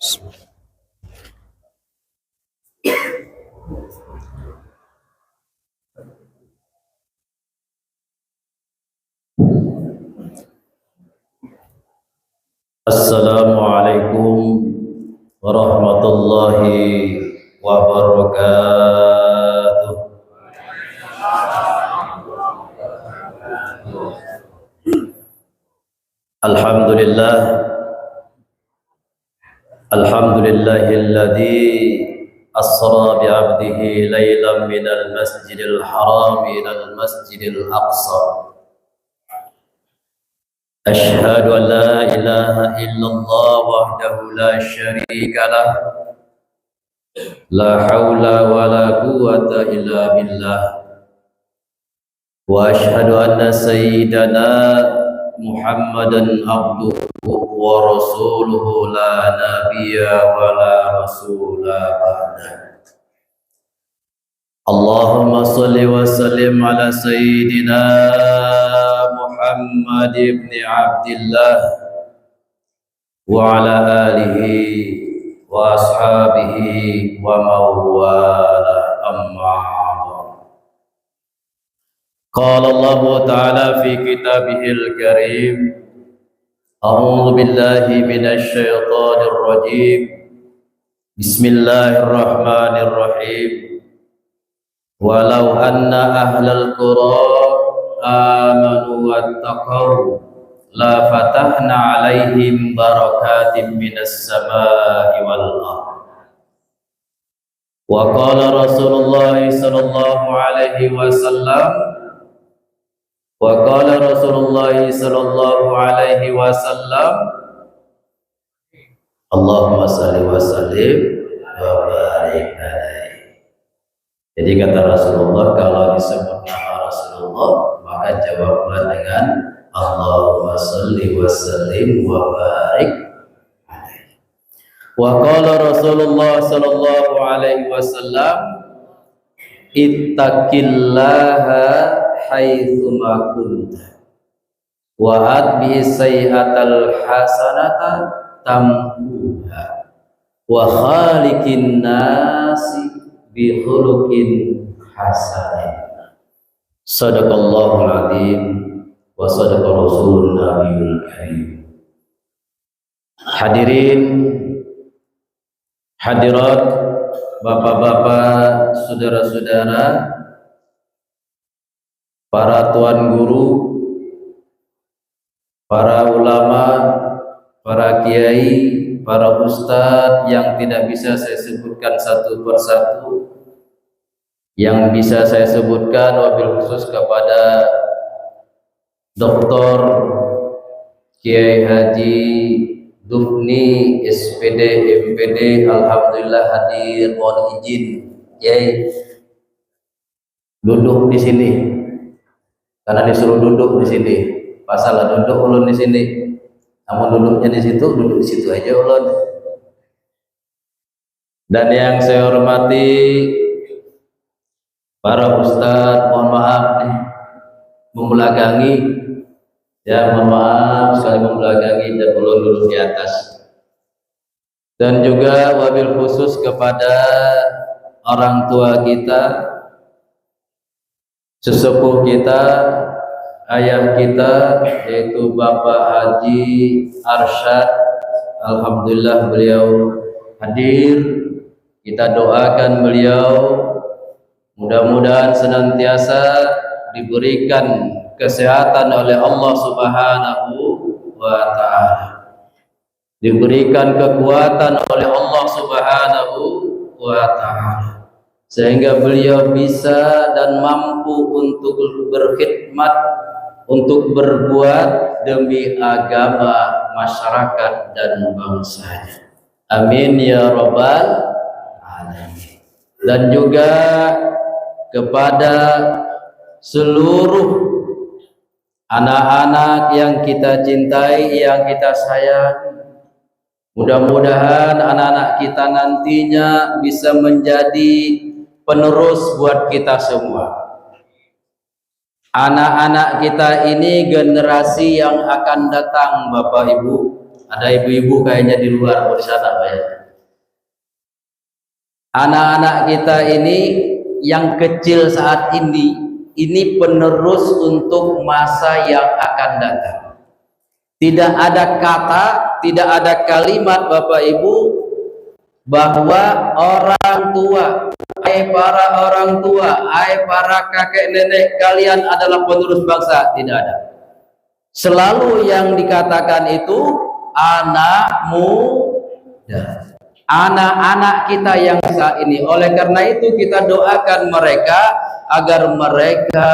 Assalamualaikum warahmatullahi wabarakatuh. Alhamdulillah, alhamdulillahilladzi asra bi'abdihi laylan minal masjidil haram ilal masjidil aqsa. أشهد أن لا إله إلا الله وحده لا شريك له لا حول ولا قوة إلا بالله وأشهد أن سيدنا محمدا عبده ورسوله لا نبي ولا رسول بعده. اللهم صل وسلم على سيدنا محمد بن عبد الله وعلى آله وأصحابه ومن والاه أما بعد. قال الله تعالى في كتابه الكريم: أعوذ بالله من الشيطان الرجيم بسم الله الرحمن الرحيم ولو أن أهل القرى آمنوا واتقوا لا فتحنا عليهم بركات من السماء والأرض. وقال رسول الله صلى الله عليه وسلم وقال رسول الله صلى الله عليه وسلم اللهم صل وسلم وبارك عليه. Jadi kata Rasulullah, kalau disebut nama Rasulullah maka jawablah dengan Allahumma sholli wa sallim wa barik alaihi. Wa qala Rasulullah sallallahu alaihi wasallam ittaqillaha haitsu ma kunta wa atbi sayyi'atal hasanata tamhuha wa khaliqin nasi bi khuluqin hasanin. Sadaqallahul azim wa sadaqa rasulun nabiyul karim. Hadirin hadirat, bapak-bapak, saudara-saudara, para tuan guru, para ulama, para kiai, para ustadz yang tidak bisa saya sebutkan satu persatu. Yang bisa saya sebutkan wabil khusus kepada Dr. Kiai Haji Dufni SPD MPD, alhamdulillah hadir. Mohon izin Kiai duduk di sini karena disuruh duduk di sini. Pasalah duduk ulun di sini. Namun duduknya di situ, duduk di situ aja ulun. Dan yang saya hormati para ustadz, mohon maaf nih membelakangi, ya mohon maaf sekali membelakangi dan ulun duduk di atas. Dan juga wabil khusus kepada orang tua kita, sesepuh kita, ayah kita, yaitu Bapak Haji Arsyad. Alhamdulillah beliau hadir. Kita doakan beliau mudah-mudahan senantiasa diberikan kesehatan oleh Allah Subhanahu wa ta'ala, diberikan kekuatan oleh Allah Subhanahu wa ta'ala, sehingga beliau bisa dan mampu untuk berkhidmat, untuk berbuat demi agama, masyarakat dan bangsa. Amin ya rabbal alamin. Dan juga kepada seluruh anak-anak yang kita cintai, yang kita sayangi, mudah-mudahan anak-anak kita nantinya bisa menjadi penerus buat kita semua. Anak-anak kita ini generasi yang akan datang, Bapak Ibu. Ada ibu-ibu kayaknya di luar, di sana Pak ya. Anak-anak kita ini yang kecil saat ini penerus untuk masa yang akan datang. Tidak ada kata, tidak ada kalimat Bapak Ibu bahwa orang tua, para orang tua, para kakek nenek kalian adalah penerus bangsa. Tidak ada. Selalu yang dikatakan itu anak muda, anak-anak kita yang saat ini. Oleh karena itu kita doakan mereka agar mereka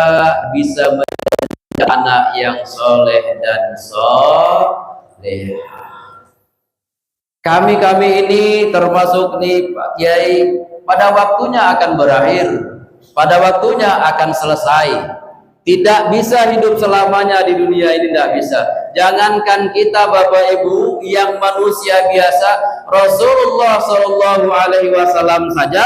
bisa menjadi anak yang soleh dan soleh. Kami ini termasuk nih Pak Kiai, pada waktunya akan berakhir, pada waktunya akan selesai. Tidak bisa hidup selamanya di dunia ini, tidak bisa. Jangankan kita Bapak Ibu yang manusia biasa, Rasulullah Shallallahu Alaihi Wasallam saja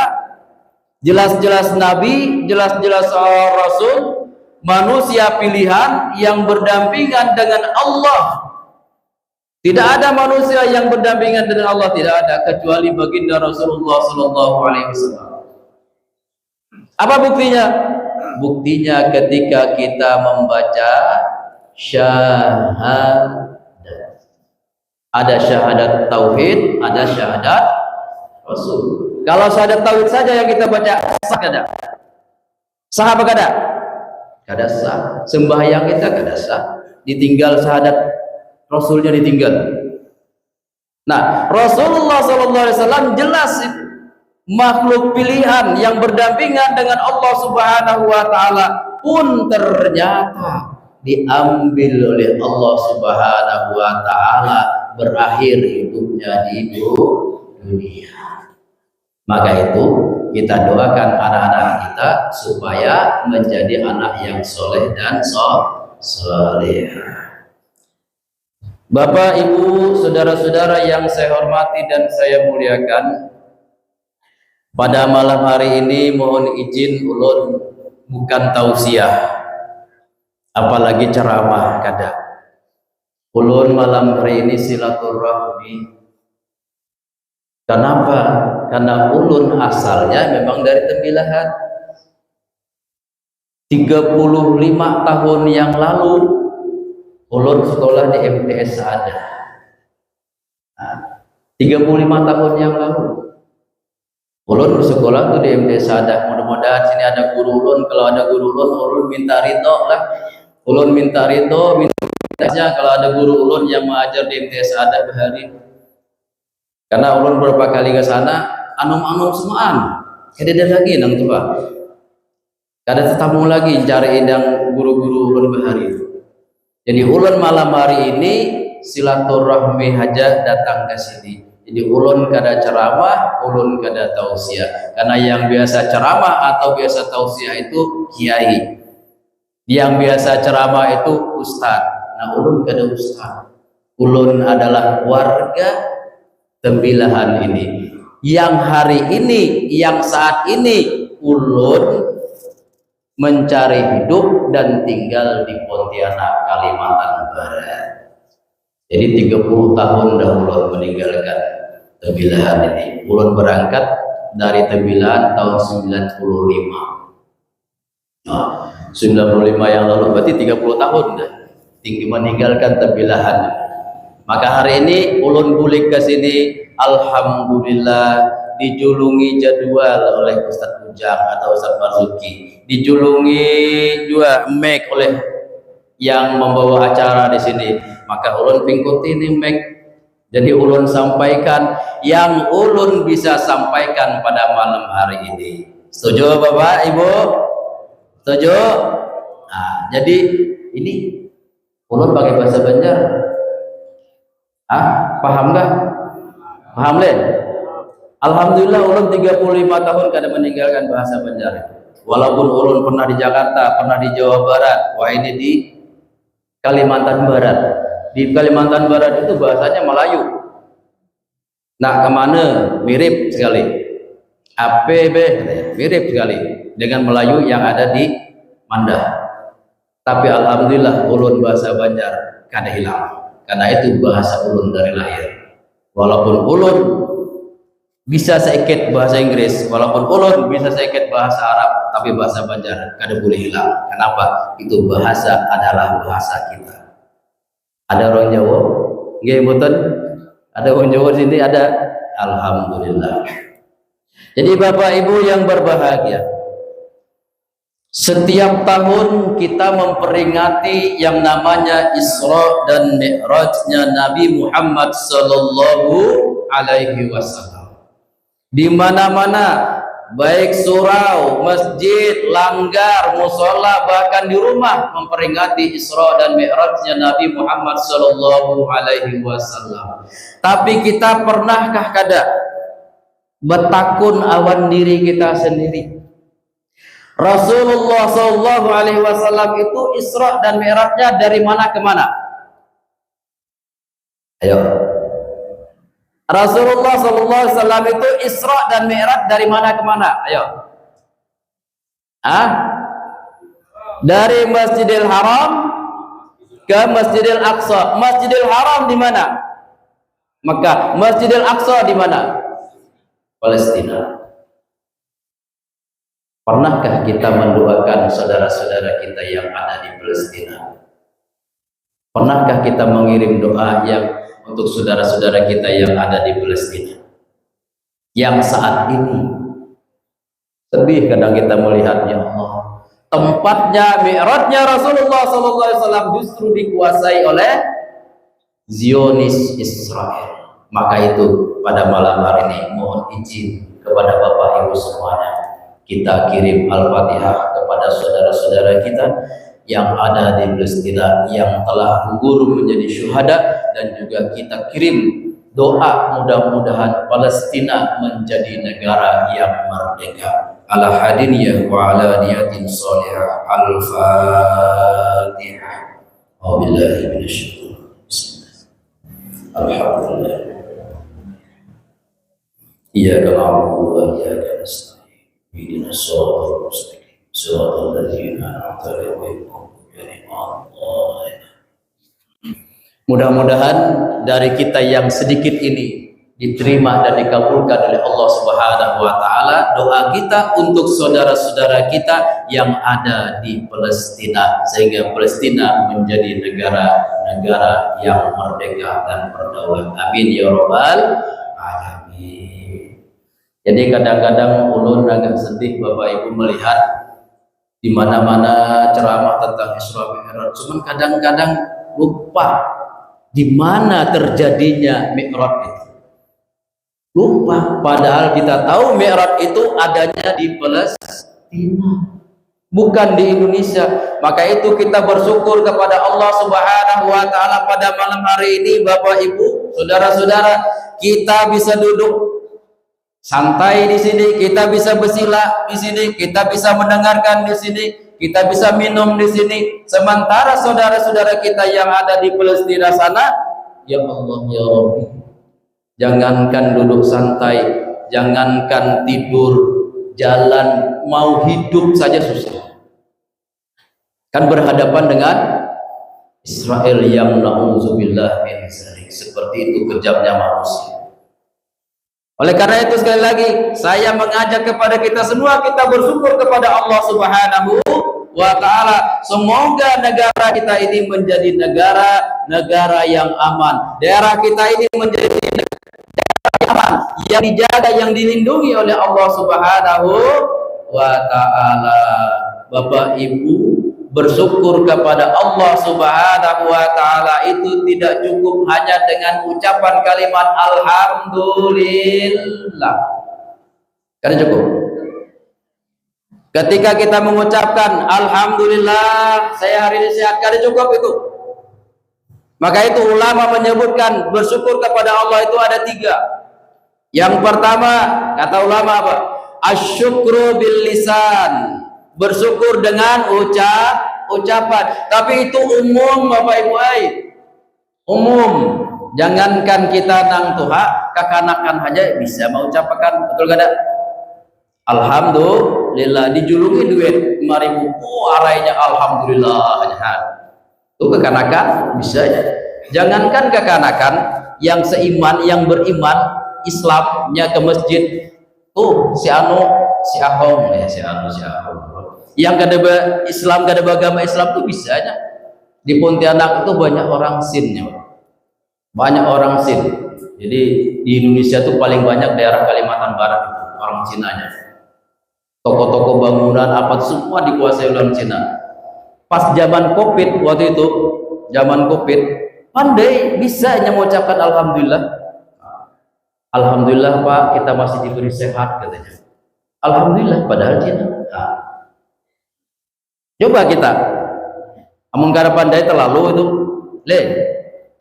jelas-jelas Nabi, jelas-jelas Rasul, manusia pilihan yang berdampingan dengan Allah. Tidak ada manusia yang berdampingan dengan Allah, tidak ada, kecuali baginda Rasulullah Shallallahu Alaihi Wasallam. Apa buktinya? Buktinya ketika kita membaca syahadat. Ada syahadat tauhid, ada syahadat rasul. Kalau syahadat tauhid saja yang kita baca, sah kada? Sah apa kada? Kada sah. Sembahyang kita kada sah. Ditinggal syahadat rasulnya ditinggal. Nah, Rasulullah SAW jelas makhluk pilihan yang berdampingan dengan Allah Subhanahu wa taala pun ternyata diambil oleh Allah Subhanahu wa taala, berakhir hidupnya di dunia. Maka itu kita doakan anak-anak kita supaya menjadi anak yang soleh dan soleh. Bapak, Ibu, saudara-saudara yang saya hormati dan saya muliakan, pada malam hari ini mohon izin ulun bukan tausiah, apalagi ceramah kada. Ulun malam hari ini silaturahmi. Kenapa? Karena ulun asalnya memang dari Tembilahan. 35 tahun yang lalu ulun sekolah di MTS Saadah. 35 tahun yang lalu ulun bersekolah tuh di MTS Saadah. Mudah-mudahan sini ada guru ulun. Kalau ada guru ulun minta ridho lah. Ulun minta ridho, mintanya kalau ada guru ulun yang mengajar di MTS Saadah bahari. Karena ulun beberapa kali ke sana, anum-anum semaan. Kedede lagi nang tuh Pak. Kada tetamu lagi cari indang guru-guru ulun bahari. Jadi ulun malam hari ini silaturahmi haja datang ke sini. Jadi ulun kada ceramah, ulun kada tausiah. Karena yang biasa ceramah atau biasa tausiah itu kiai. Yang biasa ceramah itu ustaz. Nah, ulun kada ustaz. Ulun adalah warga Tembilahan ini. Yang hari ini, yang saat ini ulun mencari hidup dan tinggal di Pontianak, Kalimantan Barat. Jadi 30 tahun dahulu meninggalkan Tembilahan ini. Ulun berangkat dari Tembilahan tahun 95. Nah, 95 yang lalu berarti 30 tahun dah tinggi meninggalkan Tembilahan. Maka hari ini ulun bulik ke sini, alhamdulillah dijulungi jadwal oleh Ustadz Ujang atau Ustadz Marzuki. Dijulungi juga mic oleh yang membawa acara di sini. Maka ulun pingkuti ini mic. Jadi ulun sampaikan yang ulun bisa sampaikan pada malam hari ini. Setuju Bapak Ibu? Setuju? Nah, jadi ini ulun pakai bahasa Banjar. Paham nggak? Paham le? Alhamdulillah ulun 35 tahun kada meninggalkan bahasa Banjar. Walaupun ulun pernah di Jakarta, pernah di Jawa Barat, wah ini di Kalimantan Barat. Di Kalimantan Barat itu bahasanya Melayu. Nah, kemana? Mirip sekali. APB mirip sekali dengan Melayu yang ada di Mandah. Tapi alhamdulillah ulun bahasa Banjar kada hilang. Karena itu bahasa ulun dari lahir. Walaupun ulun bisa sedikit bahasa Inggris, walaupun ulun bisa sedikit bahasa Arab, tapi bahasa Banjar kada boleh hilang. Kenapa? Itu bahasa adalah bahasa kita. Ada orang Jawa, nggih mboten? Ada orang Jawa sini ada. Alhamdulillah. Jadi Bapak Ibu yang berbahagia, setiap tahun kita memperingati yang namanya Isra dan Mi'rajnya Nabi Muhammad sallallahu alaihi wasallam. Di mana-mana, baik surau, masjid, langgar, musola, bahkan di rumah memperingati Isra dan Mi'rajnya Nabi Muhammad sallallahu alaihi wasallam. Tapi kita pernahkah kada betakun awan diri kita sendiri? Rasulullah sallallahu alaihi wasallam itu Isra dan Mi'rajnya dari mana ke mana? Ayo. Rasulullah sallallahu alaihi wasallam itu Isra dan Mi'raj dari mana ke mana? Ayo. Dari Masjidil Haram ke Masjidil Aqsa. Masjidil Haram di mana? Mekah. Masjidil Aqsa di mana? Palestina. Pernahkah kita mendoakan saudara-saudara kita yang ada di Palestina? Pernahkah kita mengirim doa yang untuk saudara-saudara kita yang ada di Palestina? Yang saat ini sedih kadang kita melihatnya, Allah, tempatnya Mi'rajnya Rasulullah SAW justru dikuasai oleh Zionis Israel. Maka itu pada malam hari ini mohon izin kepada Bapak Ibu semuanya, kita kirim Al-Fatihah kepada saudara-saudara kita yang ada di Palestina yang telah gugur menjadi syuhada, dan juga kita kirim doa mudah-mudahan Palestina menjadi negara yang merdeka. Ala hadiniyah wa ala niyatin salihah. Al-Fatihah. Wabillahi minasyaitonir rajim. Alhamdulillah. Iyyaka na'budu wa iyyaka nasta'in. Ihdinas siratal mustaqim. Siratal ladzina an'amta 'alaihim ghairil maghdubi. Mudah-mudahan dari kita yang sedikit ini diterima dan dikabulkan oleh Allah Subhanahu wa taala doa kita untuk saudara-saudara kita yang ada di Palestina, sehingga Palestina menjadi negara yang merdeka dan berdaulat. Amin ya rabbal alamin. Jadi kadang-kadang ulun agak sedih Bapak Ibu melihat di mana-mana ceramah tentang Isra Mi'raj, cuman kadang-kadang lupa di mana terjadinya Mi'raj itu. Lupa, padahal kita tahu Mi'raj itu adanya di Palestina, bukan di Indonesia. Maka itu kita bersyukur kepada Allah Subhanahu wa taala pada malam hari ini Bapak Ibu, saudara-saudara, kita bisa duduk santai di sini, kita bisa bersila di sini, kita bisa mendengarkan di sini, kita bisa minum di sini. Sementara saudara-saudara kita yang ada di Palestina sana, ya Allah ya Rabbi, jangankan duduk santai, jangankan tidur, jalan mau hidup saja susah. Kan berhadapan dengan Israel yang na'udzubillah min dzalik. Seperti itu kejamnya manusia. Oleh karena itu sekali lagi saya mengajak kepada kita semua, kita bersyukur kepada Allah Subhanahu wa taala. Semoga negara kita ini menjadi negara yang aman. Daerah kita ini menjadi negara yang aman, yang dijaga, yang dilindungi oleh Allah Subhanahu wa taala. Bapak Ibu, bersyukur kepada Allah Subhanahu wa taala itu tidak cukup hanya dengan ucapan kalimat alhamdulillah. Karena cukup. Ketika kita mengucapkan alhamdulillah saya hari ini sehat, karena cukup itu. Maka itu ulama menyebutkan bersyukur kepada Allah itu ada 3. Yang pertama kata ulama apa? Asyukru bil lisan. Bersyukur dengan ucapan, tapi itu umum Bapak Ibu, umum. Jangankan kita nang tuha, kekanakan aja bisa mengucapkan, betul gak ada? Alhamdulillah, dijulungi duit 5.000, arainya alhamdulillah aja. Itu kekanakan bisa aja. Jangankan kekanakan, yang seiman, yang beriman, Islamnya ke masjid, tuh si anu si ahong ya si anu si ahong yang kada Islam, kada agama Islam tuh bisanya di Pontianak itu banyak orang Sinnya, banyak orang Sin. Jadi di Indonesia tuh paling banyak daerah Kalimantan Barat itu orang Cinanya. Toko-toko bangunan apa semua dikuasai orang Cina. Pas zaman Covid waktu itu, zaman Covid, pandai bisa mengucapkan alhamdulillah. Alhamdulillah Pak, kita masih diberi sehat katanya. Alhamdulillah, padahal dia. Nah, coba kita, amun cara pandai terlalu itu,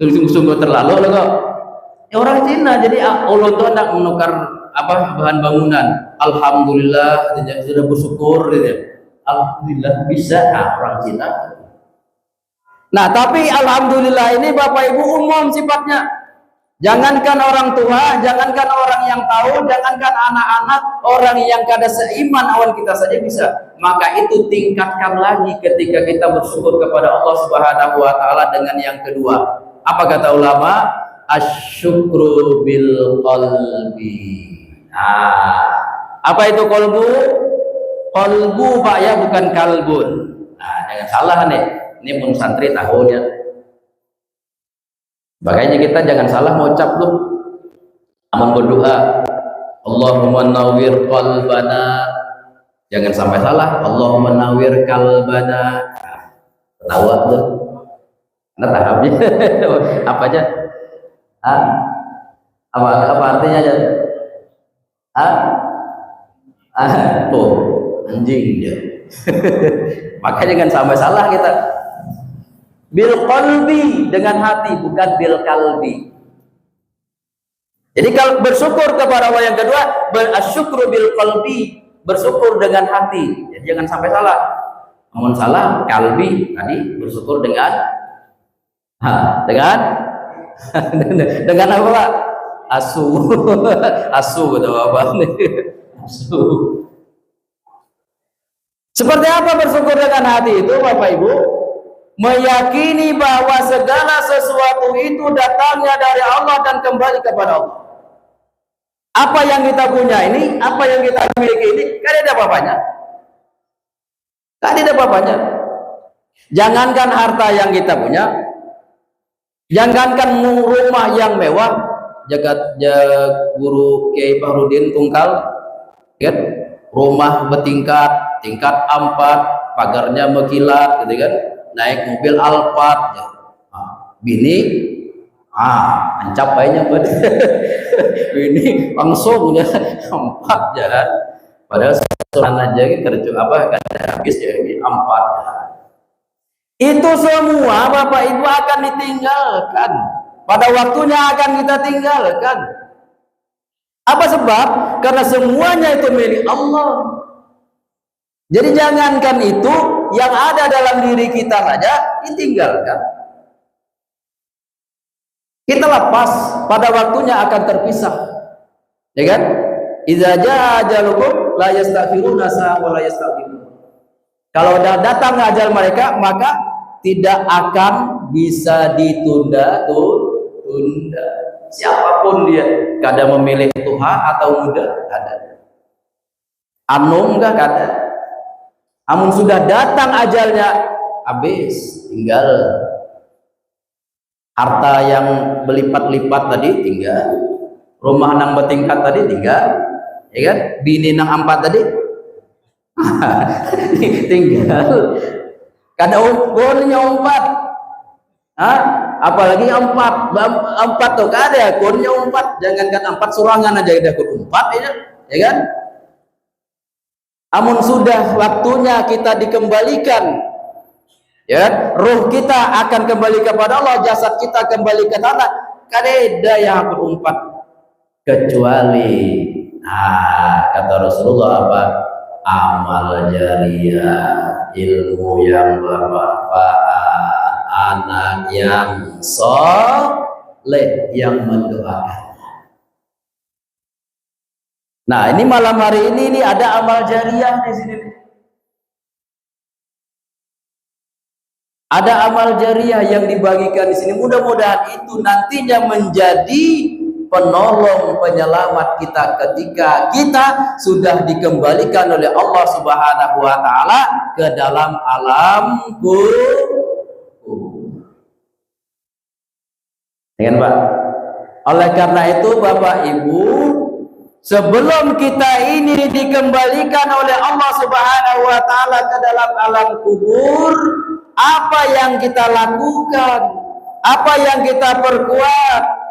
sungguh-sungguh terlalu loh kok. Ya, orang Cina, jadi Allah itu hendak menukar apa bahan bangunan. Alhamdulillah, sudah bersyukur, gitu. Alhamdulillah bisa orang Cina. Nah, tapi alhamdulillah ini Bapak Ibu umum sifatnya. Jangankan orang tua, jangankan orang yang tahu, jangankan anak-anak, orang yang kada seiman awan kita saja bisa. Maka itu tingkatkan lagi ketika kita bersyukur kepada Allah Subhanahu wa taala dengan yang kedua. Apa kata ulama? Asyukru bil qalbi. Nah, apa itu qalbu? Qalbu Pak ya, bukan kalbun. Nah, jangan salah nih. Ini pun santri tahu ya. Makanya kita jangan salah mengucap tuh. Amun berdoa, Allahumma nawwir qalbana. Jangan sampai salah. Allahumma nawwir qalbana. Tahu tuh. Nah, tahamnya apa aja? Apa artinya aja? Tuh anjing dia. Maka jangan sampai salah kita. Bil qalbi, dengan hati, bukan bil kalbi. Jadi kalau bersyukur kepada Allah yang kedua, bersyukur bil qalbi, bersyukur dengan hati. Jadi jangan sampai salah. Namun salah kalbi tadi bersyukur dengan dengan apa Pak? Asu gitu apa nih? Asu. Seperti apa bersyukur dengan hati itu Bapak Ibu? Meyakini bahwa segala sesuatu itu datangnya dari Allah dan kembali kepada Allah. Apa yang kita punya ini, apa yang kita miliki ini, kan ada apa-apanya. Kan ada apa-apanya. Jangankan harta yang kita punya, jangankan rumah yang mewah, guru Kiai Fahrudin Tungkal, kan? Rumah bertingkat, tingkat 4, pagarnya mekilat, gitu kan? Naik mobil Alphard, ya. Bini, ancap aja buat bini langsung ya 4 jalan. Padahal seorang aja kerja apa kan habis ya ini 4 jalan. Itu semua Bapak Ibu akan ditinggalkan. Pada waktunya akan kita tinggalkan. Apa sebab? Karena semuanya itu milik Allah. Jadi jangankan itu, yang ada dalam diri kita saja ditinggalkan. Kita lepas, pada waktunya akan terpisah. Ya kan? Idza jaa ajalukum la yastaghfiruna sa'a wa la yastaqdimun. Kalau sudah datang ajal mereka, maka tidak akan bisa ditunda. Siapapun dia, kada memilih Tuhan atau muda, kada. Anum enggak kada. Amun sudah datang ajalnya, habis, tinggal. Harta yang berlipat-lipat tadi tinggal, rumah nang bertingkat tadi tinggal, ya kan? Bini nang 4 tadi tinggal. Kada ukurnya 4. Apalagi 4 tuh kada ukurnya 4. Jangankan 4 surangan aja ada ukur 4 ya kan? Amun sudah waktunya kita dikembalikan, ya, ruh kita akan kembali kepada Allah, jasad kita kembali ke tanah. Kada yang aku 4 kecuali kata Rasulullah apa? Amal jariah, ilmu yang bermanfaat, anak yang soleh yang mendoakan. Nah, ini malam hari ini ada amal jariah di sini. Ada amal jariah yang dibagikan di sini. Mudah-mudahan itu nantinya menjadi penolong, penyelamat kita ketika kita sudah dikembalikan oleh Allah Subhanahu wa taala ke dalam alam kubur. Dengan Pak. Oleh karena itu Bapak Ibu, sebelum kita ini dikembalikan oleh Allah Subhanahu wa taala ke dalam alam kubur, apa yang kita lakukan? Apa yang kita perkuat?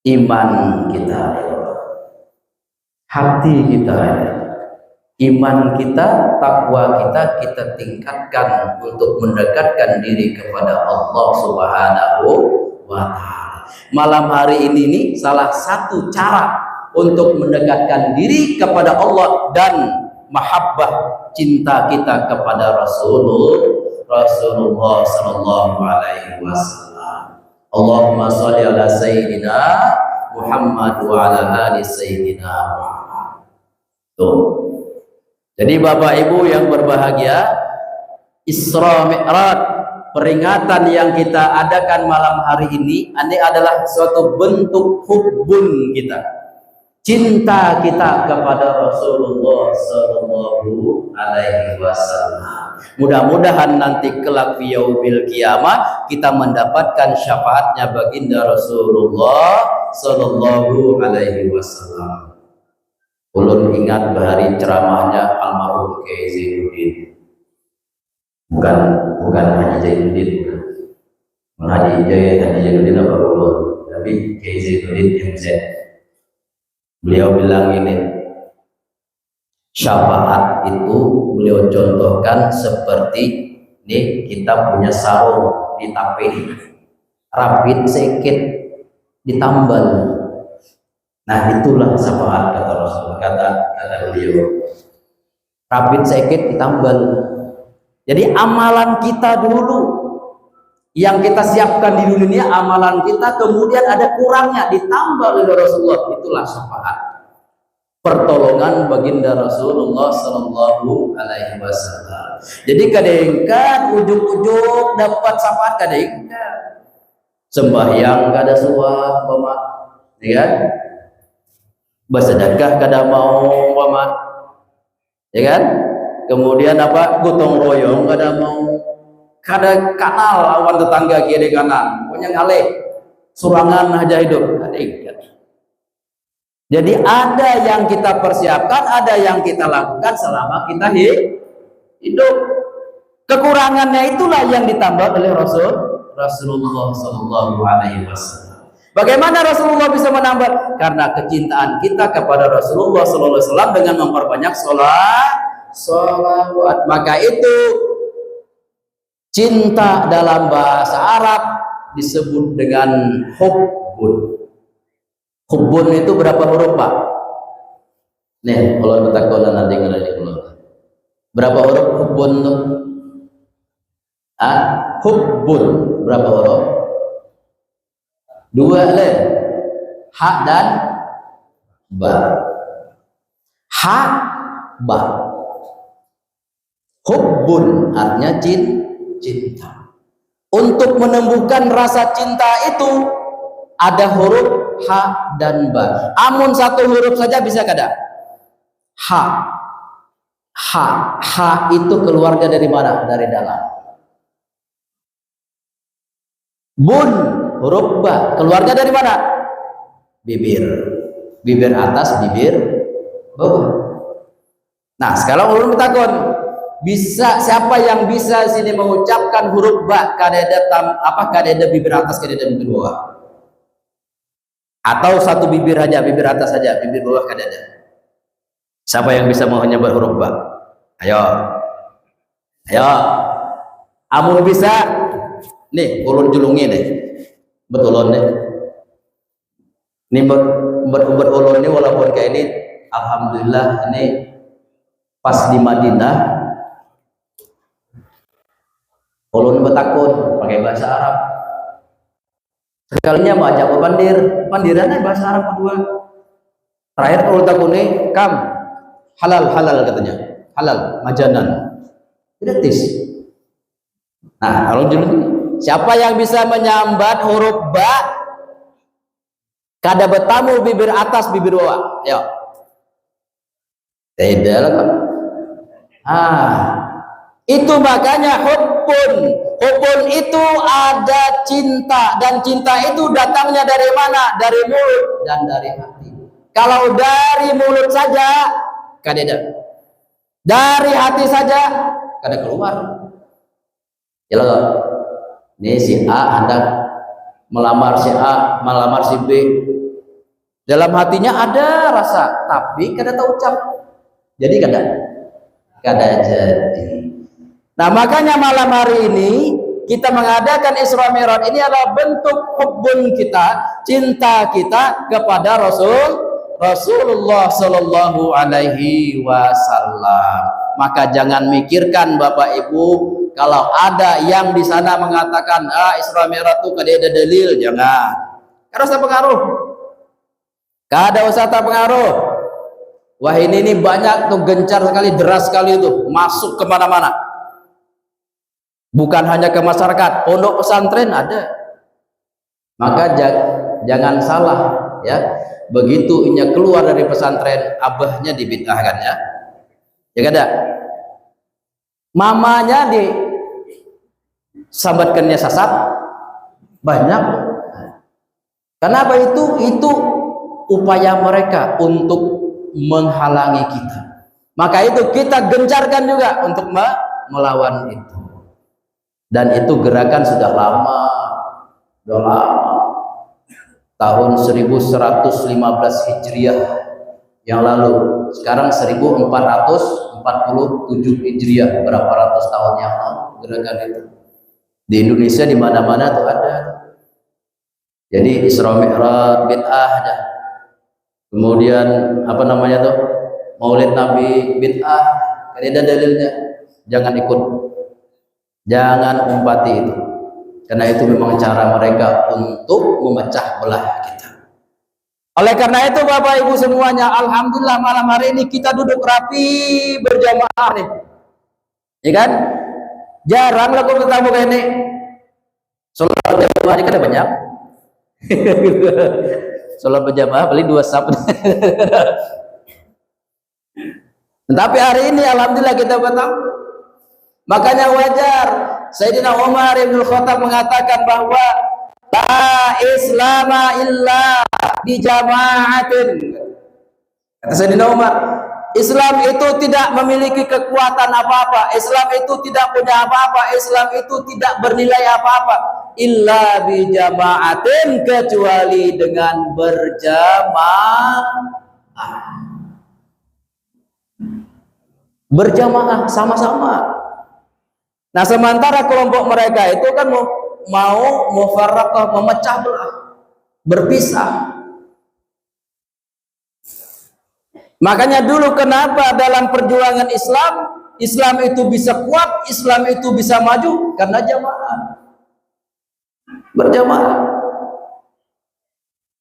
Iman kita, hati kita, iman kita, takwa kita, kita tingkatkan untuk mendekatkan diri kepada Allah Subhanahu wa taala. Malam hari ini nih salah satu cara untuk mendekatkan diri kepada Allah dan mahabbah cinta kita kepada Rasulullah sallallahu alaihi wasallam. Allahumma sholli ala sayyidina Muhammad wa ala ali sayyidina Muhammad. Tuh. Jadi Bapak Ibu yang berbahagia, Isra Mi'raj, peringatan yang kita adakan malam hari ini adalah suatu bentuk hubbun kita, cinta kita kepada Rasulullah sallallahu alaihi wasallam. Mudah-mudahan nanti kelak fi yaumil qiyamah kita mendapatkan syafaatnya baginda Rasulullah sallallahu alaihi wasallam. Ulun ingat bahari ceramahnya almarhum Kiai Zainuddin. Bukan Haji Zainuddin, Haji Zainuddin apa ulun, tapi Kiai Zainuddin MZ. Beliau bilang ini, syafaat itu beliau contohkan seperti ini, kita punya sarung ditapih, rapid sedikit ditambal. Nah itulah syafaat kata Rasulullah, kata beliau, rapid sedikit ditambal. Jadi amalan kita dulu yang kita siapkan di dunia, amalan kita kemudian ada kurangnya ditambah oleh Rasulullah, itulah syafaat, pertolongan baginda Rasulullah sallallahu alaihi wasallam. Jadi kadang-kadang ujung-ujung dapat syafaat, kadang-kadang sembahyang kada suah umpama, ya kan? Bersedekah kada mau umpama, ya kan? Kemudian apa? Gotong royong kada mau, kada kanal lawan tetangga kiri kanan, pokoknya ngalih surangan aja hidup. Jadi ada yang kita persiapkan, ada yang kita lakukan selama kita hidup. Kekurangannya itulah yang ditambah oleh Rasulullah sallallahu alaihi wasallam. Bagaimana Rasulullah bisa menambah? Karena kecintaan kita kepada Rasulullah sallallahu alaihi wasallam dengan memperbanyak sholawat. Maka itu cinta dalam bahasa Arab disebut dengan hubbun. Hubbun itu berapa huruf Pak? Nih, kalau bertakonan nanti ngelali keluar. Berapa huruf hubbun tuh? Hubbun berapa huruf? 2 le. Ha dan ba. Ha, ba. Hubbun artinya cinta. Untuk menumbuhkan rasa cinta itu ada huruf ha dan ba. Amun satu huruf saja bisa kada? Ha itu keluarga dari mana? Dari dalam. Bun, huruf ba, keluarga dari mana? Bibir. Bibir atas, bibir bawah. Nah, sekarang ulun bertakon, bisa siapa yang bisa sini mengucapkan huruf ba kadeda kadeda bibir atas, kadeda bibir bawah? Atau satu bibir aja, bibir atas saja, bibir bawah kadeda? Siapa yang bisa menyebut huruf ba? Ayo. Amun bisa, nih ulun julungi nih, betulon nih. Ini berulun nih walaupun kayak ini, alhamdulillah ini pas di Madinah, ulun bertakun pakai bahasa Arab. Sekalinya baca pandirannya bahasa Arab kedua. Terakhir ulun takun nih, kam halal katanya, halal majanan, gratis. Nah, kalau dulu siapa yang bisa menyambat huruf ba Kada bertamu bibir atas bibir bawah. Ayo. Tidak lah kan. Itu makanya hubbun. Hubbun itu ada cinta, dan cinta itu datangnya dari mana? Dari mulut dan dari hati. Kalau dari mulut saja kada ada. Dari hati saja kada keluar. Ya loh. Ini si A hendak melamar si A, melamar si B. Dalam hatinya ada rasa, tapi kada tahu ucap. Jadi kada jadi. Nah, makanya malam hari ini kita mengadakan Isra Mi'raj ini adalah bentuk hubbun kita, cinta kita kepada Rasulullah Sallallahu Alaihi Wasallam. Maka jangan mikirkan Bapak Ibu kalau ada yang di sana mengatakan Isra Mi'raj itu kada ada dalil, jangan. Kada usah pengaruh. Kada usah pengaruh. Wah ini banyak tuh, gencar sekali, deras sekali itu, masuk kemana-mana. Bukan hanya ke masyarakat, pondok pesantren ada. Maka jangan salah ya. Begitu inya keluar dari pesantren, abahnya dibid'ahkan ya. Ya kada. Mamanya di sambatkannya sesat banyak. Kenapa itu upaya mereka untuk menghalangi kita. Maka itu kita gencarkan juga untuk melawan itu. Dan itu gerakan sudah lama, tahun 1115 Hijriah yang lalu. Sekarang 1447 Hijriah, berapa ratus tahun yang lalu gerakan itu. Di Indonesia di mana-mana tuh ada. Jadi Isra Mi'raj bid'ah dah. Kemudian apa namanya tuh? Maulid Nabi bid'ah, kan ada dalilnya. Jangan ikut. Jangan umpati itu, karena itu memang cara mereka untuk memecah belah kita. Oleh karena itu Bapak Ibu semuanya, alhamdulillah malam hari ini kita duduk rapi berjamaah nih, ya kan? Jarang lah kalau ketemu kayak ini. Sholat berjamaah ini kan ada banyak. Sholat berjamaah paling 2 saf. Tapi hari ini alhamdulillah kita bertemu. Makanya wajar Sayyidina Umar bin Khattab mengatakan bahwa la islama illa bi jama'atin. Kata Sayyidina Umar, Islam itu tidak memiliki kekuatan apa-apa, Islam itu tidak punya apa-apa, Islam itu tidak bernilai apa-apa illa bi jama'atin, kecuali dengan berjamaah sama-sama. Nah, sementara kelompok mereka itu kan mau mufarraqah, memecah belah, berpisah. Makanya dulu kenapa dalam perjuangan Islam itu bisa kuat, Islam itu bisa maju karena jamaah. Berjamaah.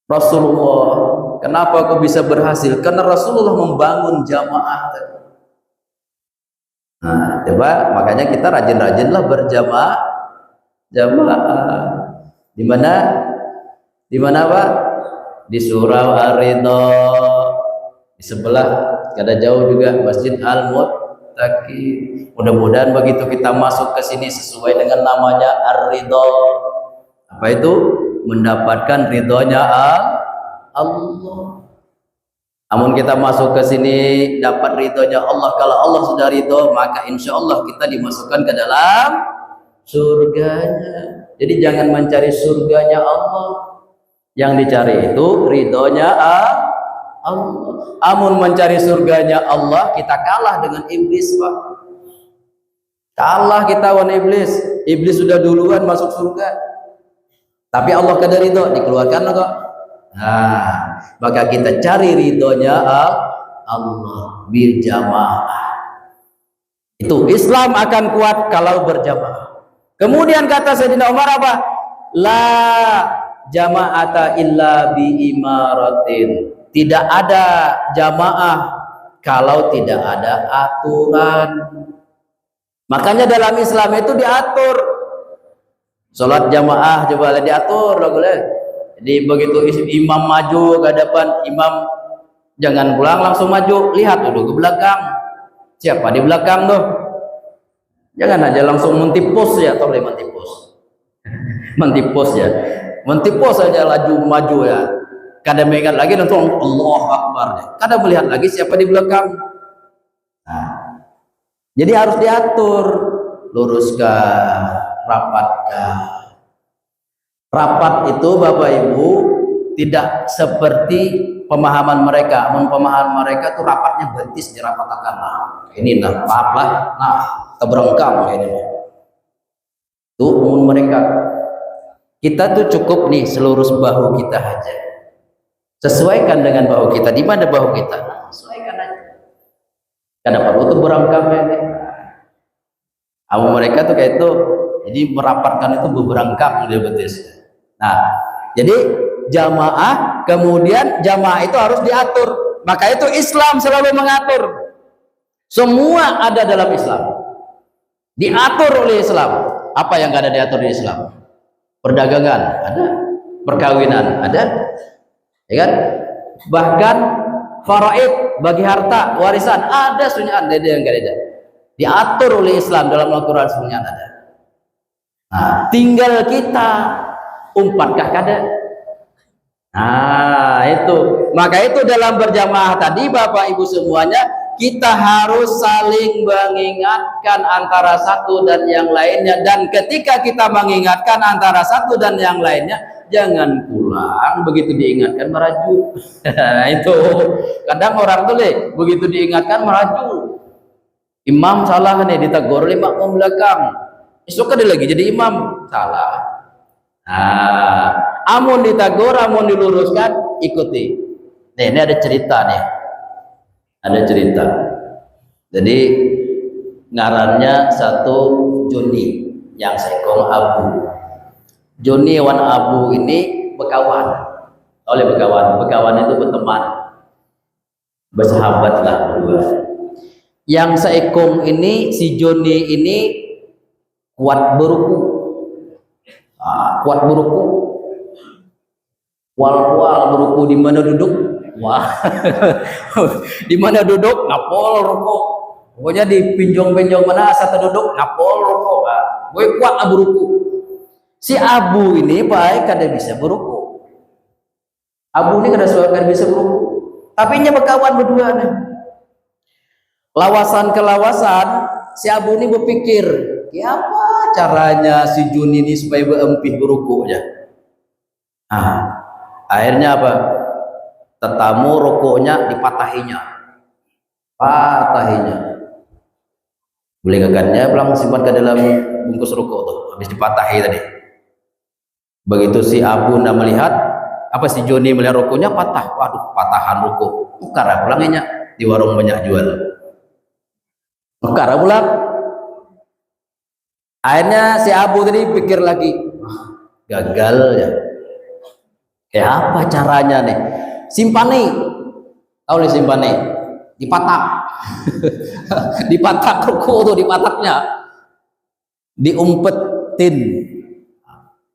Rasulullah, kenapa kok bisa berhasil? Karena Rasulullah membangun jamaah tadi. Nah, coba makanya kita rajin-rajinlah berjamaah. Di mana Pak? Di Surau Ar-Ridha. Di sebelah, kada jauh juga Masjid Al-Muttaqi. Mudah-mudahan begitu kita masuk ke sini sesuai dengan namanya Ar-Ridha. Apa itu? Mendapatkan ridhonya Allah. Namun kita masuk ke sini dapat ridhonya Allah. Kalau Allah sudah ridho, maka insya Allah kita dimasukkan ke dalam surganya. Jadi jangan mencari surganya Allah, yang dicari itu ridhonya Allah. Namun mencari surganya Allah, kita kalah dengan iblis, Pak. Kalah kita lawan iblis. Iblis sudah duluan masuk surga, tapi Allah kada ridho, dikeluarkan kok. Nah, maka kita cari ridhonya Allah bil jamaah. Itu Islam akan kuat kalau berjamaah. Kemudian kata Sayyidina Umar apa? La jama'ata illa bi imaratin. Tidak ada jamaah kalau tidak ada aturan. Makanya dalam Islam itu diatur. Salat jamaah coba diatur lah boleh. Jadi begitu imam maju ke depan, imam jangan pulang langsung maju, lihat dulu ke belakang. Siapa di belakang tuh? Jangan aja langsung mentipus ya, atau boleh mentipus. Mentipus ya. Mentipus saja laju maju ya. Kadang mengingat lagi langsung Allah Akbar ya. Kadang melihat lagi siapa di belakang. Nah, jadi harus diatur, luruskan, rapatkah. Rapat itu Bapak Ibu tidak seperti pemahaman mereka. Pemahaman mereka tuh rapatnya bentis dirapatakan. Nah, ini nah, maaf lah, nah, teberengkam ini. Tuh umum mereka. Kita tuh cukup nih selurus bahu kita aja. Sesuaikan dengan bahu kita. Di mana bahu kita? Nah, sesuaikan aja. Karena perlu tuh berangkam ya. Mereka tuh kayak itu. Jadi merapatkan itu beberangkam dia betis. Nah, jadi jamaah, kemudian jamaah itu harus diatur. Maka itu Islam selalu mengatur. Semua ada dalam Islam. Diatur oleh Islam. Apa yang gak ada diatur di Islam? Perdagangan ada, perkawinan ada, ya kan? Bahkan faraid bagi harta warisan ada sunnah, ada yang gak ada. Diatur oleh Islam dalam Al-Quran sunnah ada. Nah, tinggal kita umpatkah kada? Nah, itu. Maka itu dalam berjamaah tadi Bapak Ibu semuanya, kita harus saling mengingatkan antara satu dan yang lainnya, dan ketika kita mengingatkan antara satu dan yang lainnya, jangan pulang begitu diingatkan meraju. Nah, itu. Kadang orang tuh begitu diingatkan meraju. Imam salah nih, ditegur oleh makmum belakang. Esok ada lagi jadi imam, salah. Nah, amun ditegur, amun diluruskan, ikuti. Nih, ini ada cerita nih. Ada cerita. Jadi ngarannya satu Joni yang sekong Abu. Joni wan Abu ini bekawan. Oleh bekawan itu berteman, bersahabat lah berdua. Yang seekong ini, si Joni ini kuat beruku. Kuat beruku. Wal-wal beruku di mana duduk? Wah. Di mana duduk? Ngapol rokok. Pokoknya di pinjong-pinjong mana asal duduk ngapol rokok. Gue kuat beruku. Si Abu ini baik kada bisa beruku. Abu ini kada bisa beruku. Tapi nya berkawan berdua nih. Lawasan ke lawasan, si Abu ini berpikir, apa caranya si Jun ini supaya berempih berukunya? Akhirnya apa? Tetamu rokoknya dipatahinya. Boleh gagannya pulang simpan ke dalam bungkus rokok tuh, habis dipatahi tadi. Begitu si Abu melihat, apa si Joni melihat rokoknya patah. Waduh, patahan rokok. Ukara pulangnya di warung banyak jual. Ukara pulang. Akhirnya si Abu tadi pikir lagi, gagal ya. Kayak apa caranya nih? Simpani, tahu nih simpani? Dipatak, dipatak rokok tuh, dipataknya, diumpetin.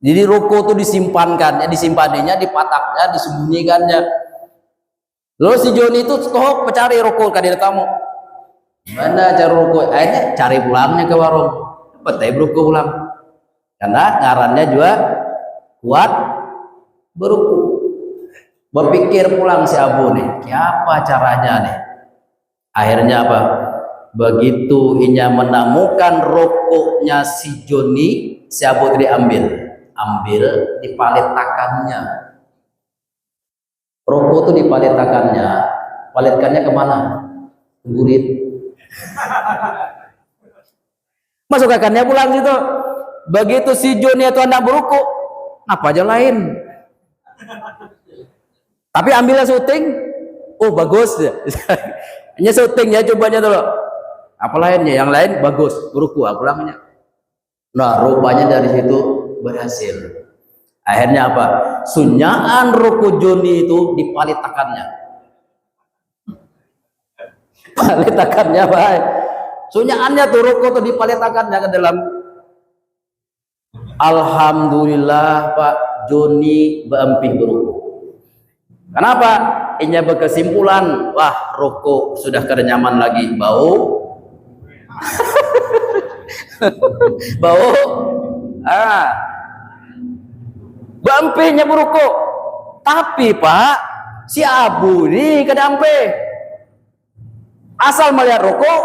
Jadi rokok tuh disimpankannya, disimpaninya, dipataknya, disembunyikannya. Lalu si Joni itu stok mencari rokok kadir tamu. Mana cari rokok? Akhirnya cari pulangnya ke warung. Dapat rokok pulang. Karena ngarannya juga kuat beruku. Berpikir pulang si Abu nih, apa caranya nih? Akhirnya apa? Begitu inya menemukan rokoknya si Joni, si Abu tadi ambil dipaletakannya. Rokok itu dipaletakannya, paletkannya kemana? Gurit. Masukkannya pulang situ. Begitu si Joni itu anak berukuk, apa aja lain? Tapi ambilnya syuting, oh bagus ya. Hanya syutingnya cobanya dulu. Apa lainnya? Yang lain bagus, beruku pulangnya. Nah, rupanya dari situ berhasil. Akhirnya apa? Sunyaan ruku Joni itu dipalitakannya. Palitakannya baik. Sunyaannya tuh ruku tuh dipalitakannya ke dalam. Alhamdulillah Pak, Joni beempih berukuk. Kenapa? Inya berkesimpulan, wah rokok sudah kada nyaman lagi, bau. Bau. Beempihnya berukuk. Tapi Pak, si Abu ini kada ampe. Asal melihat rokok,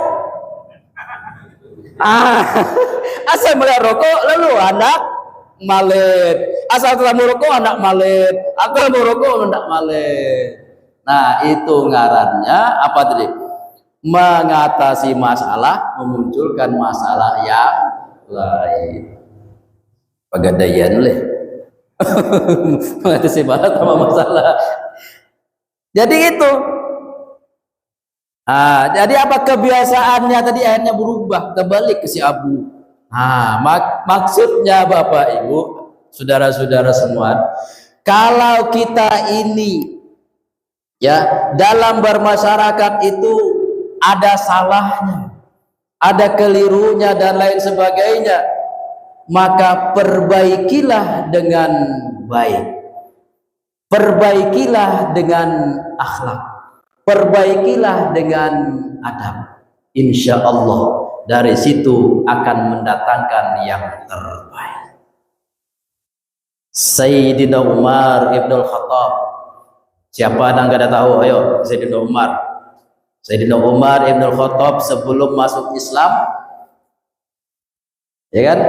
asal melihat rokok lalu anak malet. Asal telah merokok anak malet. Asal merokok anak malet. Nah itu ngarannya apa tadi? Mengatasi masalah, memunculkan masalah yang lain. Pegadaian leh. Mengatasi banget sama masalah. Jadi itu. Jadi apa kebiasaannya tadi akhirnya berubah kembali ke si Abu. Maksudnya Bapak Ibu, saudara-saudara semua, kalau kita ini ya dalam bermasyarakat itu ada salahnya, ada kelirunya dan lain sebagainya, maka perbaikilah dengan baik, perbaikilah dengan akhlak, perbaikilah dengan adab. Insya Allah dari situ akan mendatangkan yang terbaik. Sayyidina Umar ibn al-Khattab. Siapa yang nggak tahu? Ayo, Sayyidina Umar. Sayyidina Umar ibn al-Khattab sebelum masuk Islam, ya kan,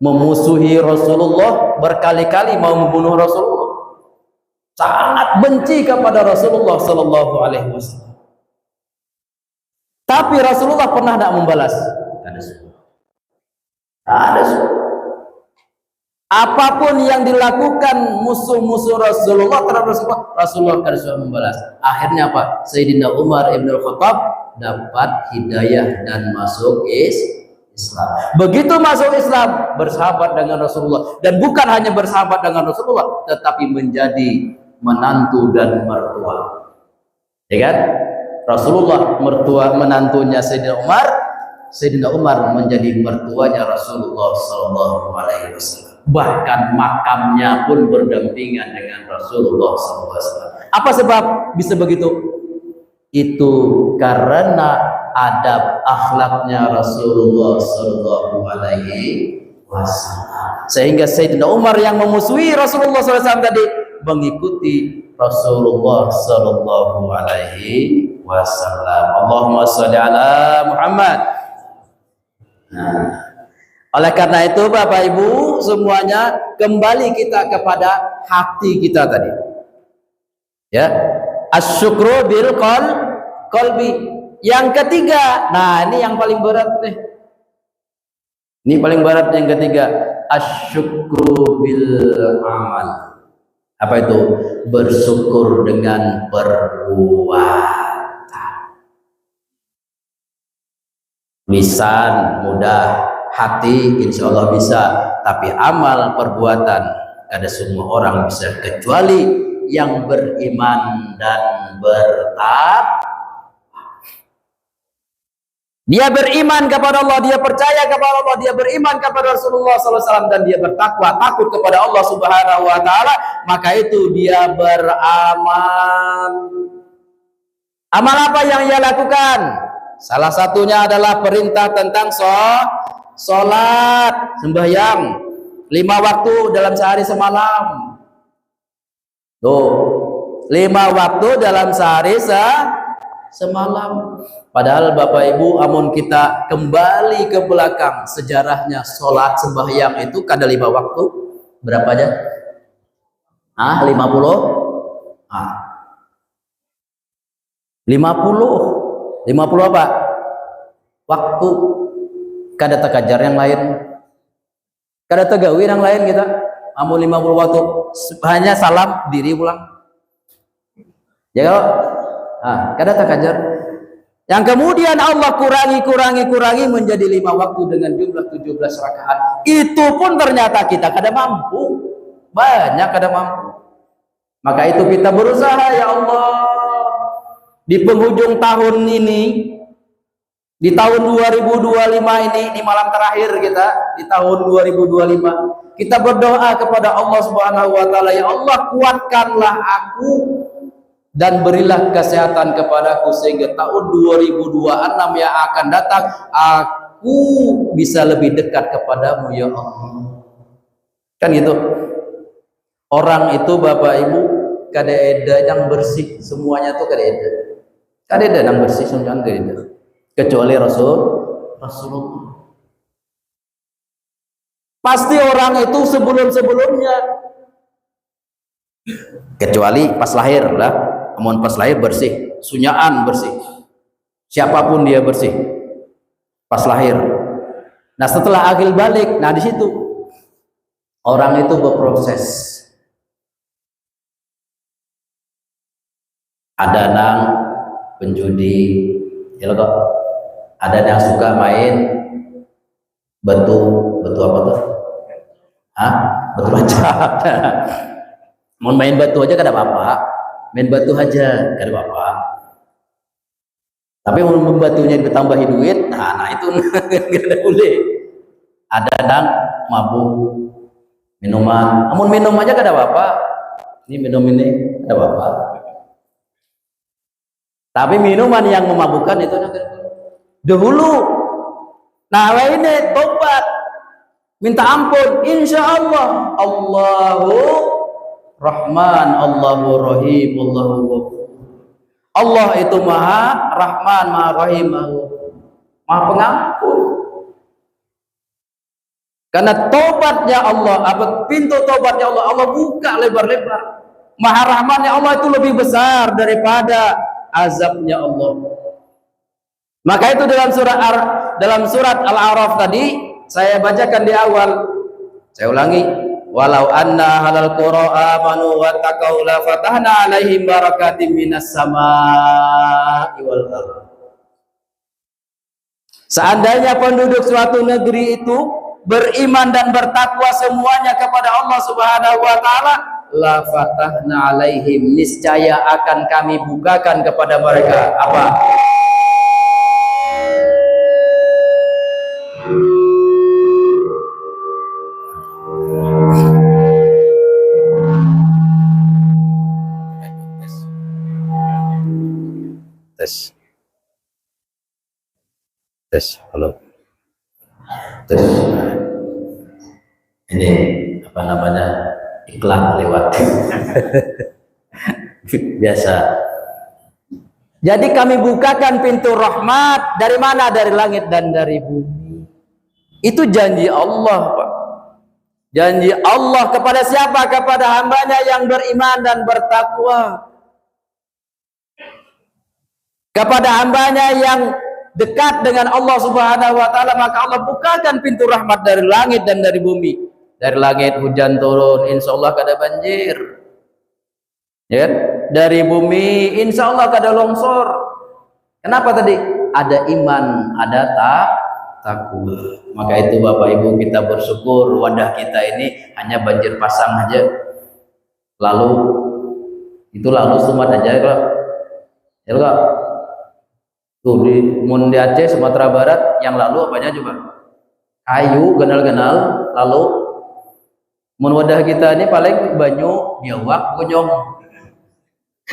memusuhi Rasulullah, berkali-kali mau membunuh Rasulullah, sangat benci kepada Rasulullah Sallallahu Alaihi Wasallam. Tapi Rasulullah pernah tidak membalas? Ada. Apapun yang dilakukan musuh-musuh Rasulullah terhadap Rasulullah tidak sudah membalas. Akhirnya apa? Sayyidina Umar ibn al-Khattab dapat hidayah dan masuk Islam. Begitu masuk Islam, bersahabat dengan Rasulullah, dan bukan hanya bersahabat dengan Rasulullah, tetapi menjadi menantu dan mertua. Ya kan? Rasulullah mertua menantunya Sayyidina Umar, Sayyidina Umar menjadi mertuanya Rasulullah Sallallahu Alaihi Wasallam. Bahkan makamnya pun berdampingan dengan Rasulullah Sallallahu Alaihi Wasallam. Apa sebab bisa begitu? Itu karena adab akhlaknya Rasulullah Sallallahu Alaihi Wasallam. Sehingga Sayyidina Umar yang memusuhi Rasulullah SAW tadi mengikuti Rasulullah Sallallahu Alaihi Wasallam. Allahumma sholli ala Muhammad. Oleh karena itu Bapak Ibu semuanya, kembali kita kepada hati kita tadi. Ya, asyukru bil qalbi. Yang ketiga, nah ini yang paling berat nih. Ini paling berat yang ketiga, asyukru bil amal. Apa itu? Bersyukur dengan perbuatan. Lisan mudah, hati insya Allah bisa, tapi amal perbuatan ada semua orang bisa, kecuali yang beriman dan bertakwa. Dia beriman kepada Allah, dia percaya kepada Allah, dia beriman kepada Rasulullah SAW, dan dia bertakwa, takut kepada Allah Subhanahu Wa Taala, maka itu dia beramal. Amal apa yang ia lakukan? Salah satunya adalah perintah tentang sholat, sembahyang 5 waktu dalam sehari semalam. Tuh, 5 waktu dalam sehari semalam. Padahal Bapak Ibu, amun kita kembali ke belakang sejarahnya, sholat sembahyang itu kada 5 waktu, berapa aja? 50? 50 apa? Waktu. Kada tekajar yang lain, kada tegawi yang lain kita. Amun 50 waktu, hanya salam diri pulang. Ya kalau kada tekajar. Yang kemudian Allah kurangi menjadi 5 waktu dengan jumlah 17 rakaat. Itu pun ternyata kita kada mampu. Banyak kada mampu. Maka itu kita berusaha, ya Allah, di penghujung tahun ini, Di tahun 2025 ini malam terakhir kita di tahun 2025, kita berdoa kepada Allah Subhanahu wa taala, ya Allah kuatkanlah aku dan berilah kesehatan kepadaku sehingga tahun 2026 yang akan datang aku bisa lebih dekat kepadamu ya Allah. Kan gitu. Orang itu Bapak Ibu kada yang bersih semuanya tuh kada yang bersih semuanya kada. Kecuali Rasulullah. Pasti orang itu sebelumnya, kecuali pas lahir lah, amun pas lahir bersih, sunyaan bersih, siapapun dia bersih pas lahir. Nah setelah akil balik, nah di situ orang itu berproses. Ada nang penjudi, ya kok. Ada yang suka main batu apa tuh? Batu baca. Mau main batu aja kada apa-apa, main batu aja kada apa-apa. Tapi mau membatunya ditambahi duit, nah itu kada boleh. Ada yang mabuk minuman, amun minum aja kada apa-apa. Ini minum ini kada apa-apa. Tapi minuman yang memabukkan itu dahulu. Nah ini tobat, minta ampun, insya Allah. Allahu Rahman, Allahu Rahim, Allahu Ghafur. Allah itu Maha Rahman, Maha Rahim, Maha Pengampun. Karena tobatnya Allah, pintu tobatnya Allah, Allah buka lebar-lebar. Maha Rahmannya Allah itu lebih besar daripada azabnya Allah. Maka itu dalam surat Al-A'raf tadi saya bacakan di awal, saya ulangi, walau anna halal qura amanu wa taqaw la fatahna alaihim barakatim minas samaa'i wal ardh. Seandainya penduduk suatu negeri itu beriman dan bertakwa semuanya kepada Allah Subhanahu wa taala, la fatahna alaihim, niscaya akan kami bukakan kepada mereka apa? Tes, halo. Tes. Ini apa namanya? Iklan lewat. Biasa. Jadi kami bukakan pintu rahmat dari mana? Dari langit dan dari bumi. Itu janji Allah, Pak. Janji Allah kepada siapa? Kepada hambanya yang beriman dan bertakwa. Kepada hambanya yang dekat dengan Allah Subhanahu wa taala, maka Allah bukakan pintu rahmat dari langit dan dari bumi. Dari langit hujan turun, insya Allah kada banjir. Ya, dari bumi insya Allah kada longsor. Kenapa tadi? Ada iman, ada takwa. Maka itu Bapak Ibu kita bersyukur wadah kita ini hanya banjir pasang aja. Lalu sumat aja kok. Ya kok. Tuh di Aceh, Sumatera Barat yang lalu apanya coba? Kayu ganal-ganal, lalu wadah kita ini paling banyu biawak gonyong.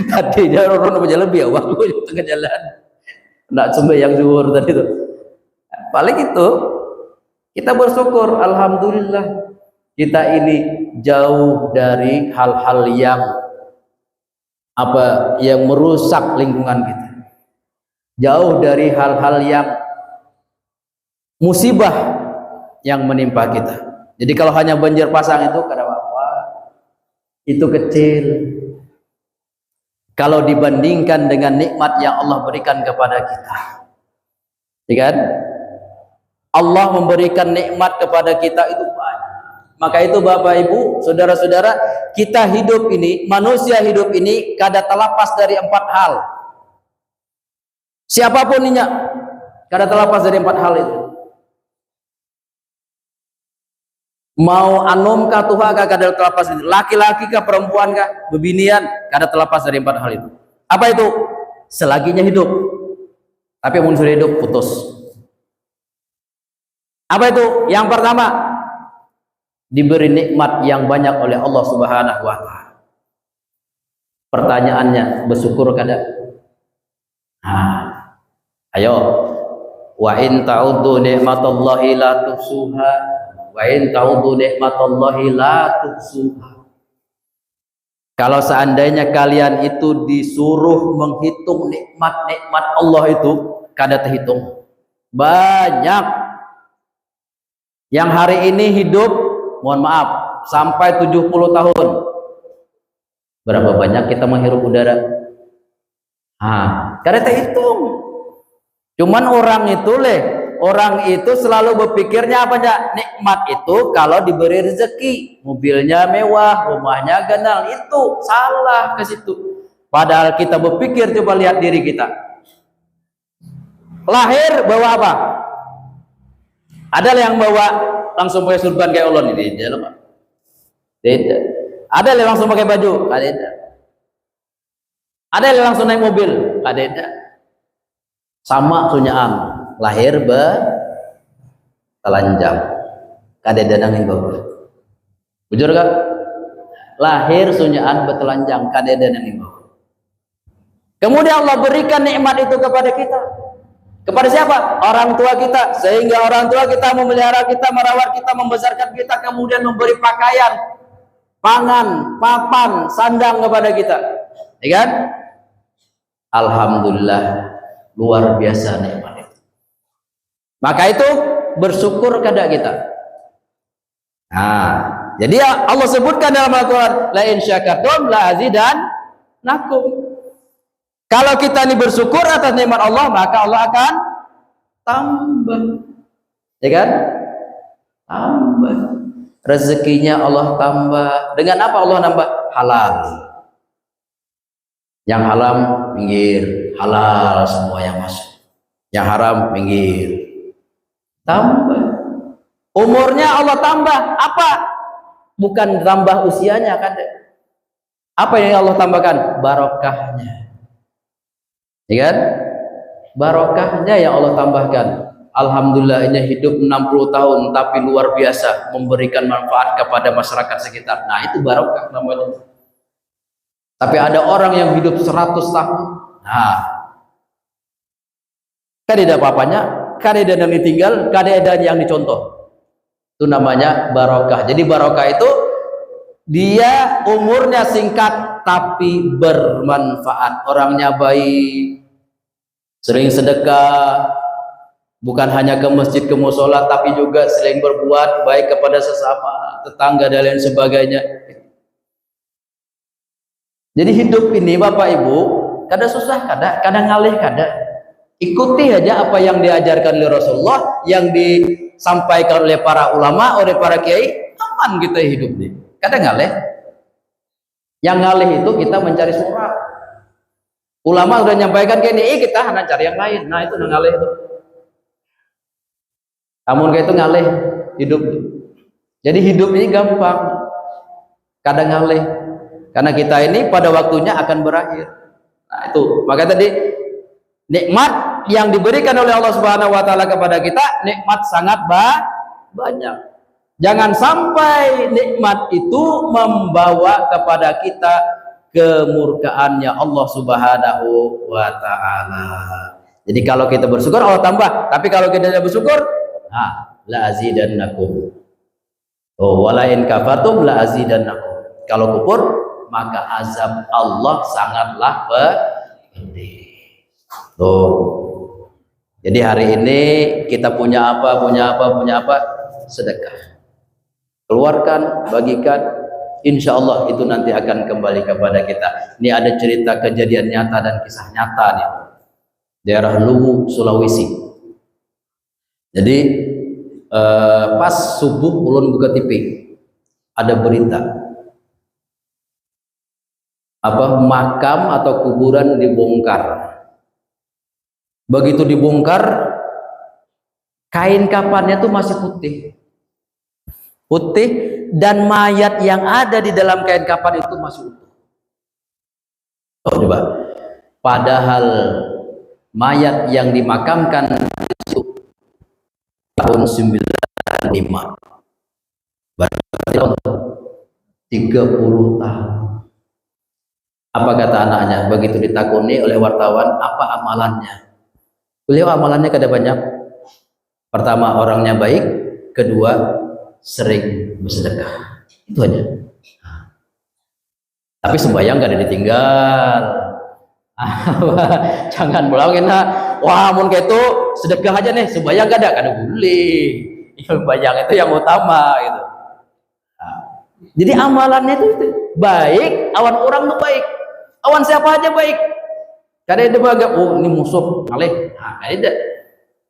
Tadi dia orang berjalan biawak gonyong tengah jalan. Ndak sembahyang zuhur tadi itu. Paling itu kita bersyukur, alhamdulillah kita ini jauh dari hal-hal yang merusak lingkungan kita. Jauh dari hal-hal yang musibah yang menimpa kita. Jadi kalau hanya banjir pasang itu kada apa-apa, itu kecil kalau dibandingkan dengan nikmat yang Allah berikan kepada kita. Ya kan? Allah memberikan nikmat kepada kita itu banyak. Maka itu Bapak Ibu, saudara-saudara, kita hidup ini, manusia hidup ini kada terlepas dari 4 hal. Siapapun ini kada terlepas dari 4 hal itu. Mau anom kah tuha kah kada terlepas itu. Laki-laki kah perempuan kah bebinian kada terlepas dari 4 hal itu. Apa itu? Selaginya hidup. Tapi mun sudah hidup putus. Apa itu? Yang pertama, diberi nikmat yang banyak oleh Allah Subhanahu wa taala. Pertanyaannya, bersyukur kada? Nah, ayo. Wa in ta'uddu ni'matallahi la tuhsuha. Wa in ta'uddu ni'matallahi la tuhsuha. Kalau seandainya kalian itu disuruh menghitung nikmat-nikmat Allah itu, kada terhitung. Banyak. Yang hari ini hidup, mohon maaf, sampai 70 tahun. Berapa banyak kita menghirup udara? Kada terhitung. Cuman orang itu selalu berpikirnya apa ya? Nikmat itu kalau diberi rezeki, mobilnya mewah, rumahnya ganal, itu salah ke situ. Padahal kita berpikir, coba lihat diri kita. Lahir bawa apa? Ada yang bawa langsung pakai surban kayak Allah ini, tidak. Ada yang langsung pakai baju, tidak. Ada yang langsung naik mobil, tidak. Sama sunyaan lahir telanjang, kada danang yang bagus. Bujur kan? Lahir sunyaan betelanjang, kada danang yang bagus. Kemudian Allah berikan nikmat itu kepada kita. Kepada siapa? Orang tua kita. Sehingga orang tua kita memelihara kita, merawat kita, membesarkan kita, kemudian memberi pakaian, pangan, papan, sandang kepada kita. Ya kan? Alhamdulillah, luar biasa nikmat itu. Maka itu bersyukur kada kita. Jadi Allah sebutkan dalam Al-Quran, la in syakartum la azidannakum. Kalau kita ini bersyukur atas nikmat Allah, maka Allah akan tambah. Ya kan? Tambah. Rezekinya Allah tambah. Dengan apa Allah nambah? Halal. Yang haram pinggir, halal semua yang masuk. Yang haram pinggir. Tambah. Umurnya Allah tambah. Apa? Bukan tambah usianya kan? Apa yang Allah tambahkan? Barokahnya. Ya kan? Barokahnya yang Allah tambahkan. Alhamdulillah ini hidup 60 tahun tapi luar biasa, memberikan manfaat kepada masyarakat sekitar. Nah, itu barokah namanya. Tapi ada orang yang hidup 100 tahun. Nah, kada ada apa-apanya, kada ada yang ditinggal, kada ada yang dicontoh. Itu namanya barokah. Jadi barokah itu dia umurnya singkat tapi bermanfaat. Orangnya baik, sering sedekah, bukan hanya ke masjid, ke musola, tapi juga sering berbuat baik kepada sesama, tetangga dan lain sebagainya. Jadi hidup ini Bapak Ibu, kada susah, kada ngalih, kada. Ikuti aja apa yang diajarkan oleh Rasulullah, yang disampaikan oleh para ulama, oleh para kiai, aman kita hidup nih. Kada ngalih. Yang ngalih itu kita mencari surah. Ulama udah nyampaikan kayak ini, kita hanya cari yang lain. Nah, itu ngalih itu. Namun kayak itu ngalih hidup. Jadi hidup ini gampang. Kada ngalih. Karena kita ini pada waktunya akan berakhir. Nah, itu. Maka tadi nikmat yang diberikan oleh Allah Subhanahu wa taala kepada kita, nikmat sangat banyak. Jangan sampai nikmat itu membawa kepada kita kemurkaannya Allah Subhanahu wa taala. Jadi kalau kita bersyukur Allah tambah, tapi kalau kita tidak bersyukur, la azidannakum. Wala in kafartum la azidannakum. Kalau kufur maka azab Allah sangatlah pedih. Jadi hari ini kita punya apa? Sedekah. Keluarkan, bagikan. Insya Allah itu nanti akan kembali kepada kita. Ini ada cerita kejadian nyata dan kisah nyata nih. Daerah Luwu, Sulawesi. Jadi pas subuh ulun buka TV, ada berita. Makam atau kuburan dibongkar. Begitu dibongkar, kain kafannya tuh masih putih, dan mayat yang ada di dalam kain kafan itu masih utuh. Coba, padahal mayat yang dimakamkan itu tahun 95. Berarti 30 tahun. Apa kata anaknya begitu ditakuni oleh wartawan, apa amalannya? Beliau amalannya kada banyak. Pertama, orangnya baik. Kedua, sering bersedekah. Itu aja. Tapi sembahyang gak ada ditinggal. Jangan mulangin, wah mun gitu sedekah aja nih, sembahyang gak ada, kada boleh. Sembahyang itu yang utama gitu. Jadi amalannya itu baik, awan orang tuh baik, awan siapa aja baik. Kada ada baga, oh ini musuh, kaleh. Kada,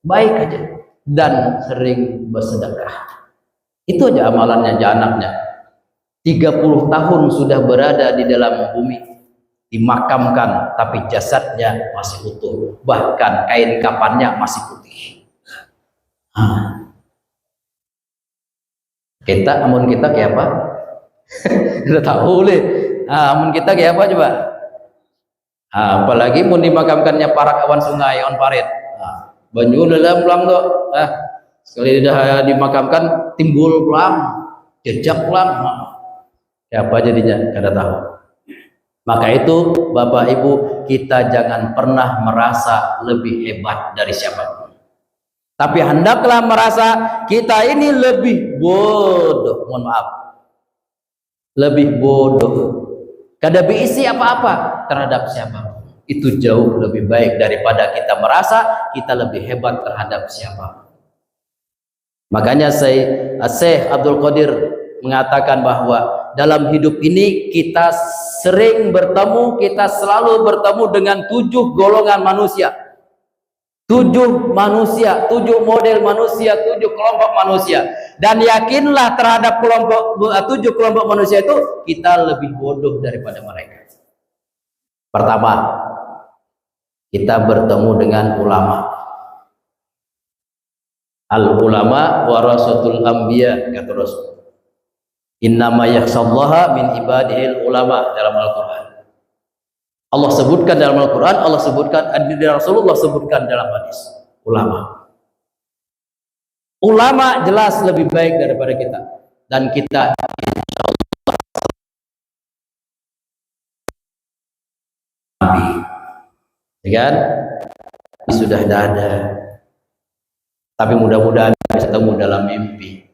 baik aja dan sering bersedekah. Itu aja amalannya anaknya. 30 tahun sudah berada di dalam bumi, dimakamkan, tapi jasadnya masih utuh, bahkan kain kafannya masih putih. Kita, amun kita kayak apa? Udah tahu deh. Amun kita kayak apa coba? Apalagi mau dimakamkannya para kawan sungai on parit. Banyu dalam pulang tuh. Sekali dah dimakamkan timbul pulang, jejak pulang. Ya apa jadinya? Kada tahu. Maka itu Bapak Ibu, kita jangan pernah merasa lebih hebat dari siapapun. Tapi hendaklah merasa kita ini lebih bodoh. Mohon maaf. Lebih bodoh. Kada berisi apa-apa terhadap siapa. Itu jauh lebih baik daripada kita merasa kita lebih hebat terhadap siapa. Makanya Syekh Abdul Qadir mengatakan bahwa dalam hidup ini kita sering bertemu, kita selalu bertemu dengan 7 golongan manusia. 7 manusia, 7 model manusia, 7 kelompok manusia. Dan yakinlah terhadap 7 kelompok manusia itu kita lebih bodoh daripada mereka. Pertama, kita bertemu dengan ulama. Al-ulama warasatul anbiya, kata Rasul. Innama yakhshallaha min ibadihil ulama, dalam Al-Quran. Allah sebutkan dalam Al-Quran, Allah sebutkan, Rasulullah sebutkan dalam hadis. Ulama. Ulama jelas lebih baik daripada kita. Dan kita Nabi. Ya kan? Sudah ada. Tapi mudah-mudahan bisa ketemu dalam mimpi.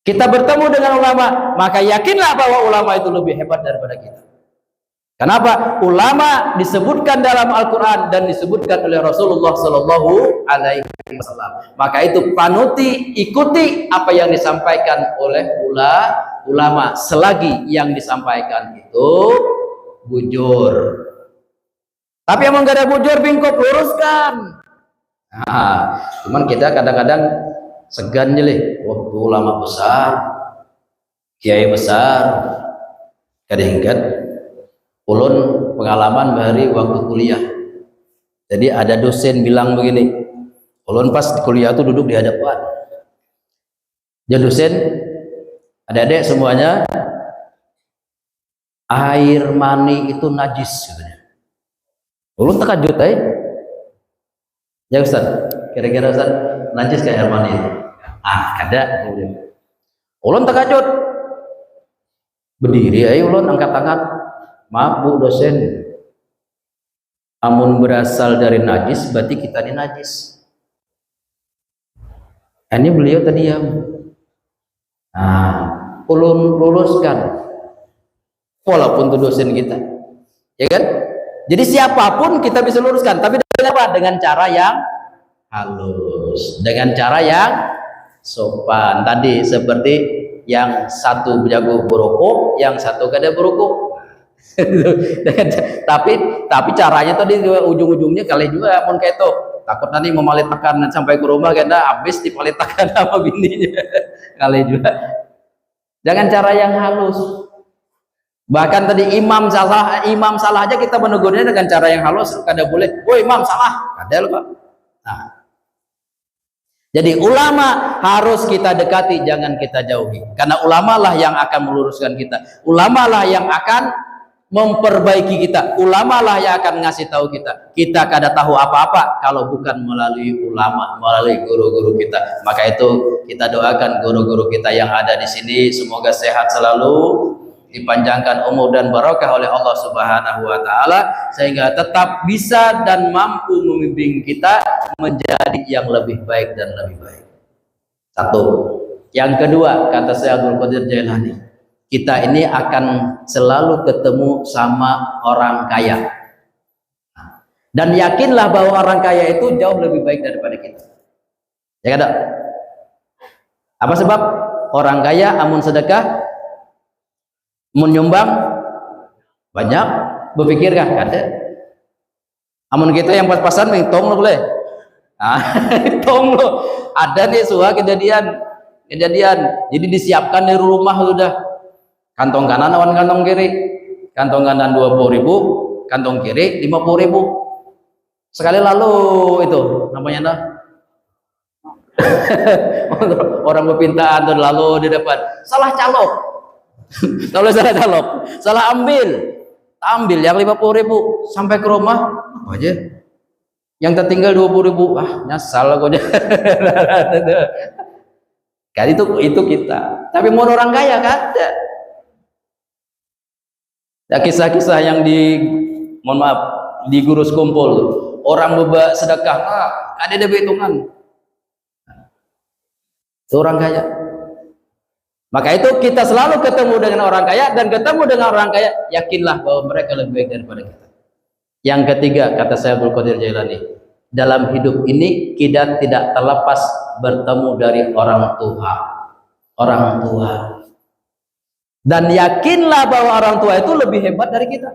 Kita bertemu dengan ulama, maka yakinlah bahwa ulama itu lebih hebat daripada kita. Kenapa? Ulama disebutkan dalam Al-Quran dan disebutkan oleh Rasulullah Sallallahu Alaihi Wasallam. Maka itu panuti, ikuti apa yang disampaikan oleh ulama selagi yang disampaikan itu bujur. Tapi yang enggak ada bujur bingkop, luruskan. Cuman kita kadang-kadang segan jelih. Wah, ulama besar, kiai besar. Kadang-kadang ulun pengalaman dari waktu kuliah. Jadi ada dosen bilang begini, ulun pas kuliah itu duduk di hadapan. Dia dosen, adik-adik semuanya, air mani itu najis katanya. Ulun terkejut ya Ustaz, kira-kira Ustaz, najis kayak air mani itu? Kada. Ulun terkejut, berdiri ulun angkat tangan. Maaf Bu dosen, amun berasal dari najis berarti kita ini najis. Ini beliau terdiam. Ulun luruskan, walaupun itu dosen kita, ya kan? Jadi siapapun kita bisa luruskan, tapi dengan apa? Dengan cara yang halus, dengan cara yang sopan. Tadi seperti yang satu jago berokok, yang satu kada berokok. tapi caranya tadi ujung-ujungnya kali juga pun kayak itu takut nanti memalitakan sampai ke rumah karena habis dipalitakan sama bininya kali juga. Jangan cara yang halus. Bahkan tadi imam salah aja kita menegurnya dengan cara yang halus, kada boleh. Oh imam salah, kada loh Pak. Jadi ulama harus kita dekati, jangan kita jauhi. Karena ulama lah yang akan meluruskan kita. Ulama lah yang akan memperbaiki kita. Ulama lah yang akan ngasih tahu kita. Kita kada tahu apa-apa kalau bukan melalui ulama, melalui guru-guru kita. Maka itu kita doakan guru-guru kita yang ada di sini semoga sehat selalu, dipanjangkan umur dan barokah oleh Allah Subhanahu wa taala sehingga tetap bisa dan mampu membimbing kita menjadi yang lebih baik dan lebih baik. Satu. Yang kedua, kata Syekh Abdul Qadir Jailani, kita ini akan selalu ketemu sama orang kaya. Dan yakinlah bahwa orang kaya itu jauh lebih baik daripada kita. Ya kan? Apa sebab? Orang kaya amun sedekah, menyumbang banyak, berpikirkah? Kada. Amun kita yang pas-pasan tong lo boleh. Tong lo. Ada nih suah kejadian. Jadi disiapkan di rumah sudah. Kantong kanan awan kantong kiri. Kantong kanan 20.000, kantong kiri 50.000. Sekali lalu itu namanya dah. Orang berpintaan lalu di depan. Salah calok. Kalau salah calok, salah ambil yang 50.000 sampai ke rumah apa aja? Yang tertinggal 20.000, nyasal kok. Kan itu kita. Tapi mau orang kaya kan ada. Ya, kisah-kisah yang mohon maaf, di gurus kumpul, orang beba sedekah, ada hitungan. Seorang kaya. Maka itu kita selalu ketemu dengan orang kaya dan ketemu dengan orang kaya, yakinlah bahwa mereka lebih baik daripada kita. Yang ketiga, kata Syekh Abdul Qadir Jailani, dalam hidup ini kita tidak terlepas bertemu dari orang tua. Orang tua. Dan yakinlah bahwa orang tua itu lebih hebat dari kita.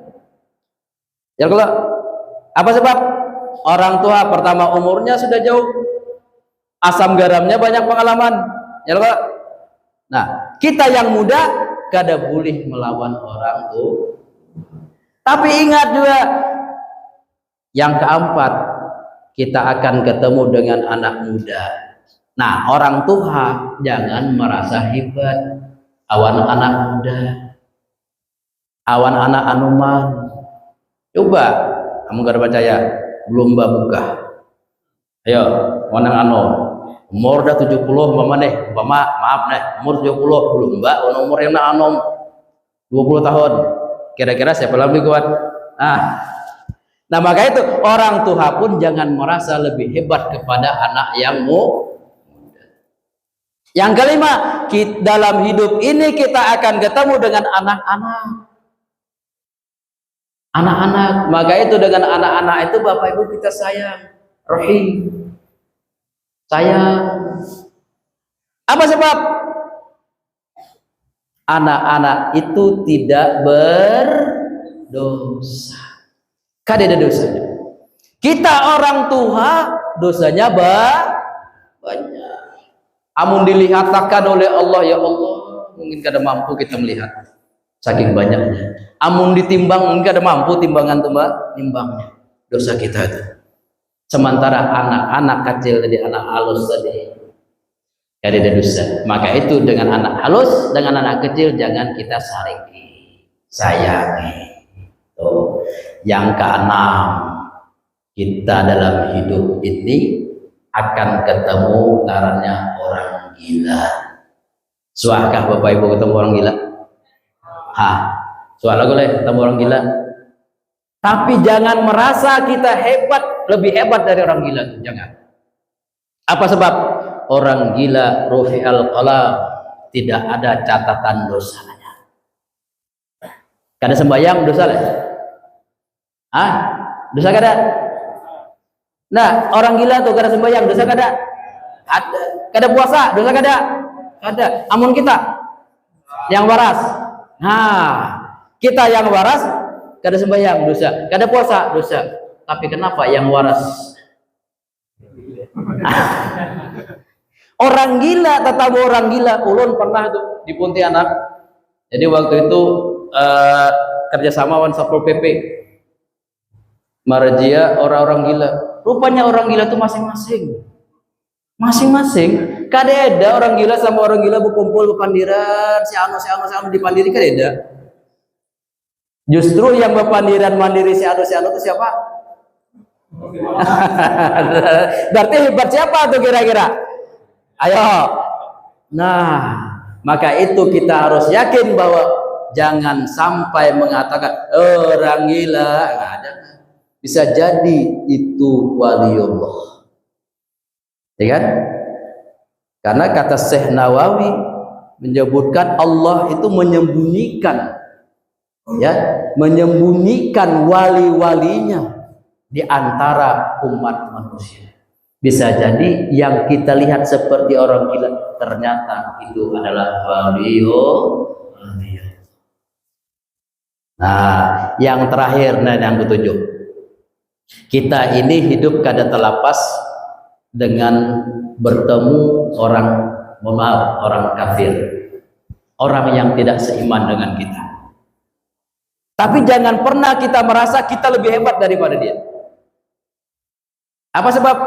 Ya kalau apa sebab? Orang tua pertama umurnya sudah jauh, asam garamnya banyak pengalaman. Ya kalau nah, kita yang muda kada boleh melawan orang tua. Tapi ingat juga yang keempat, kita akan ketemu dengan anak muda. Nah, orang tua jangan merasa hebat. Awan anak muda, awan anak anuman. Coba kamu gak percaya, belum buka. Ayo, wanang umur dah 70 maaf nih, umur 70 belum mbak, umur yang anom 20 tahun. Kira-kira siapa lebih kuat? Nah maka itu orang tua pun jangan merasa lebih hebat kepada anak yang muda. Yang kelima, dalam hidup ini kita akan ketemu dengan anak-anak. Maka itu dengan anak-anak itu Bapak Ibu kita sayang, rahim, sayang. Apa sebab? Anak-anak itu tidak berdosa. Kada ada dosanya. Kita orang tua dosanya banyak. Amun dilihatkan oleh Allah, ya Allah, mungkin kada mampu kita melihat saking banyaknya. Amun ditimbang mungkin kada mampu timbangan tuh nimbangnya dosa kita itu. Sementara anak-anak kecil tadi, anak halus tadi, kada ada dosa. Maka itu dengan anak halus, dengan anak kecil jangan kita sayangi. Tuh. Yang keenam, kita dalam hidup ini akan ketemu ngarannya orang gila. Suahkah Bapak Ibu ketemu orang gila? Suah lagu ketemu orang gila. Tapi jangan merasa kita hebat, lebih hebat dari orang gila itu, jangan. Apa sebab? Orang gila rufi'al qalam, tidak ada catatan dosanya. Kada sembahyang dosa lah. Dosa kada? Nah, orang gila tuh kada sembahyang dosa kada? Ada. Kada puasa dosa kada? Kada. Amun kita yang waras. Kita yang waras kada sembahyang dosa, kada puasa dosa. Tapi kenapa yang waras? Orang gila, tetapi orang gila. Ulun pernah tuh di Pontianak. Jadi waktu itu kerjasama wan Satpol PP. Marjia orang-orang gila. Rupanya orang gila itu masing-masing. Kada ada orang gila sama orang gila berkumpul berpandiran, si anu dipandiri kada ada. Justru yang berpandiran mandiri si anu itu siapa? Berarti hebat siapa tuh kira-kira? Ayo. Nah, maka itu kita harus yakin bahwa jangan sampai mengatakan orang gila. Nggak ada. Bisa jadi itu waliullah. Ya kan? Karena kata Syekh Nawawi menyebutkan Allah itu menyembunyikan, ya, menyembunyikan wali-walinya di antara umat manusia. Bisa jadi yang kita lihat seperti orang gila ternyata itu adalah waliullah. Nah, yang terakhir, nah yang ketujuh, kita ini hidup kada terlepas dengan bertemu orang, orang kafir, orang yang tidak seiman dengan kita. Tapi jangan pernah kita merasa kita lebih hebat daripada dia. Apa sebab?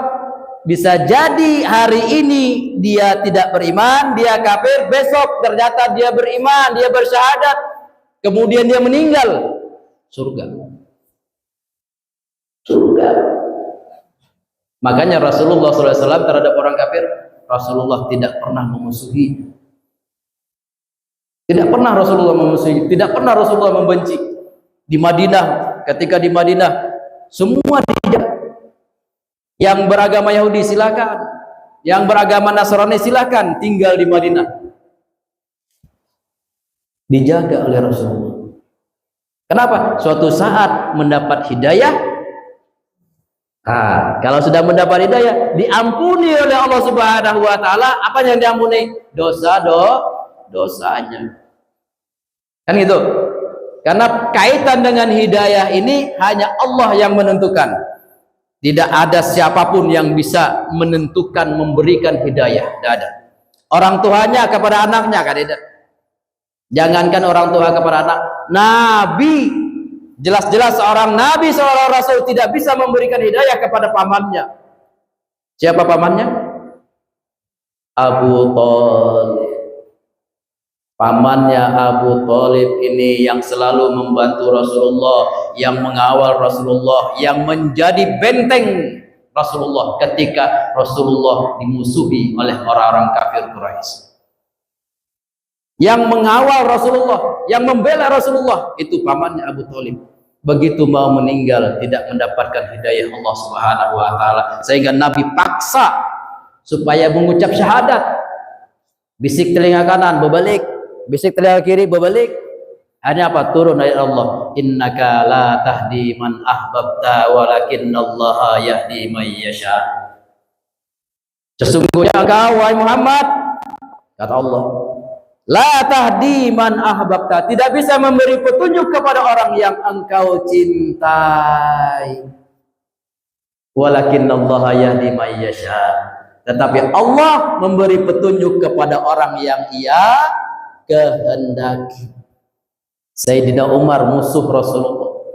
Bisa jadi hari ini dia tidak beriman, dia kafir, besok ternyata dia beriman, dia bersyahadat, kemudian dia meninggal, surga. Surga. Makanya Rasulullah SAW terhadap orang kafir, Rasulullah tidak pernah memusuhi. Tidak pernah Rasulullah memusuhi, tidak pernah Rasulullah membenci. Di Madinah, ketika di Madinah, semua dijaga. Yang beragama Yahudi silakan, yang beragama Nasrani silakan tinggal di Madinah. Dijaga oleh Rasulullah. Kenapa? Suatu saat mendapat hidayah. Kalau sudah mendapat hidayah, diampuni oleh Allah Subhanahu wa taala. Apa yang diampuni? Dosanya. Kan gitu. Karena kaitan dengan hidayah ini hanya Allah yang menentukan. Tidak ada siapapun yang bisa menentukan memberikan hidayah. Tidak ada. Orang tuanya kepada anaknya kan tidak. Jangankan orang tua kepada anak, Nabi, jelas-jelas seorang Nabi, seorang Rasul tidak bisa memberikan hidayah kepada pamannya. Siapa pamannya? Abu Thalib. Pamannya Abu Thalib ini yang selalu membantu Rasulullah, yang mengawal Rasulullah, yang menjadi benteng Rasulullah ketika Rasulullah dimusuhi oleh orang-orang kafir Quraisy. Yang mengawal Rasulullah, yang membela Rasulullah, itu pamannya Abu Thalib. Begitu mau meninggal tidak mendapatkan hidayah Allah Subhanahu wa taala, sehingga Nabi paksa supaya mengucap syahadat. Bisik telinga kanan berbalik, bisik telinga kiri berbalik. Hanya apa? Turun ayat Allah, innaka la tahdi man ahbabta walakinallaha yahdi man yasha. Sesungguhnya engkau wahai Muhammad, kata Allah, la tahdi man ahbabta, tidak bisa memberi petunjuk kepada orang yang engkau cintai. Walakinallaha yahdi man yasha. Tetapi Allah memberi petunjuk kepada orang yang Ia kehendaki. Sayyidina Umar musuh Rasulullah,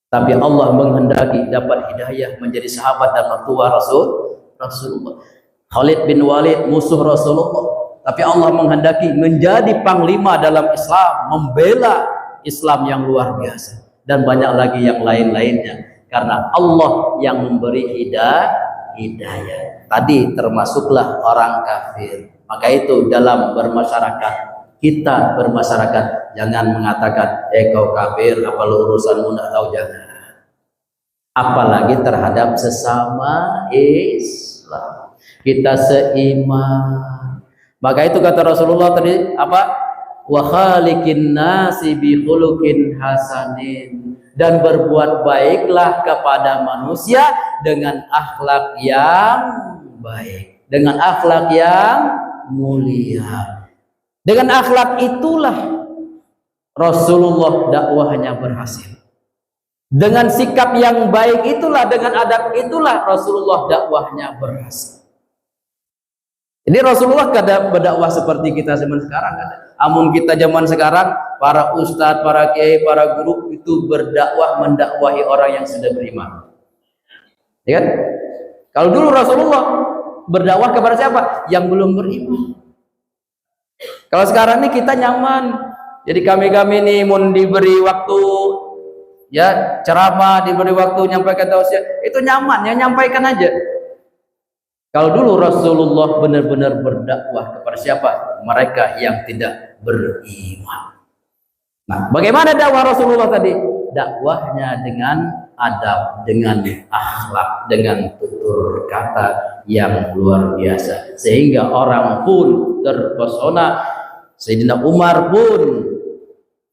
tapi Allah menghendaki dapat hidayah menjadi sahabat dan mertua Rasulullah. Khalid bin Walid musuh Rasulullah, tapi Allah menghendaki menjadi panglima dalam Islam, membela Islam yang luar biasa, dan banyak lagi yang lain-lainnya, karena Allah yang memberi hidayah. Tadi termasuklah orang kafir. Maka itu dalam bermasyarakat, kita bermasyarakat jangan mengatakan kau kafir, apa lu urusanmu, nggak tahu, jangan. Apalagi terhadap sesama Islam, kita seiman. Maka itu kata Rasulullah tadi apa? Wa khaliqin nasi bi khuluqin hasanin, dan berbuat baiklah kepada manusia dengan akhlak yang baik, dengan akhlak yang mulia. Dengan akhlak itulah Rasulullah dakwahnya berhasil. Dengan sikap yang baik itulah, dengan adab itulah Rasulullah dakwahnya berhasil. Ini Rasulullah kada berdakwah seperti kita zaman sekarang, kada. Amun kita zaman sekarang, para ustadz, para kiai, para guru itu berdakwah mendakwahi orang yang sudah beriman. Ya kan? Kalau dulu Rasulullah berdakwah kepada siapa? Yang belum beriman. Kalau sekarang ini kita nyaman, Jadi kami-kami ini mun diberi waktu ya ceramah, diberi waktu nyampaikan tausiah, itu nyaman ya, nyampaikan aja. Kalau dulu Rasulullah benar-benar berdakwah kepada siapa? Mereka yang tidak beriman. Nah, bagaimana dakwah Rasulullah tadi? Dakwahnya dengan adab, dengan akhlak, dengan tutur kata yang luar biasa, sehingga orang pun terpesona. Sayyidina Umar pun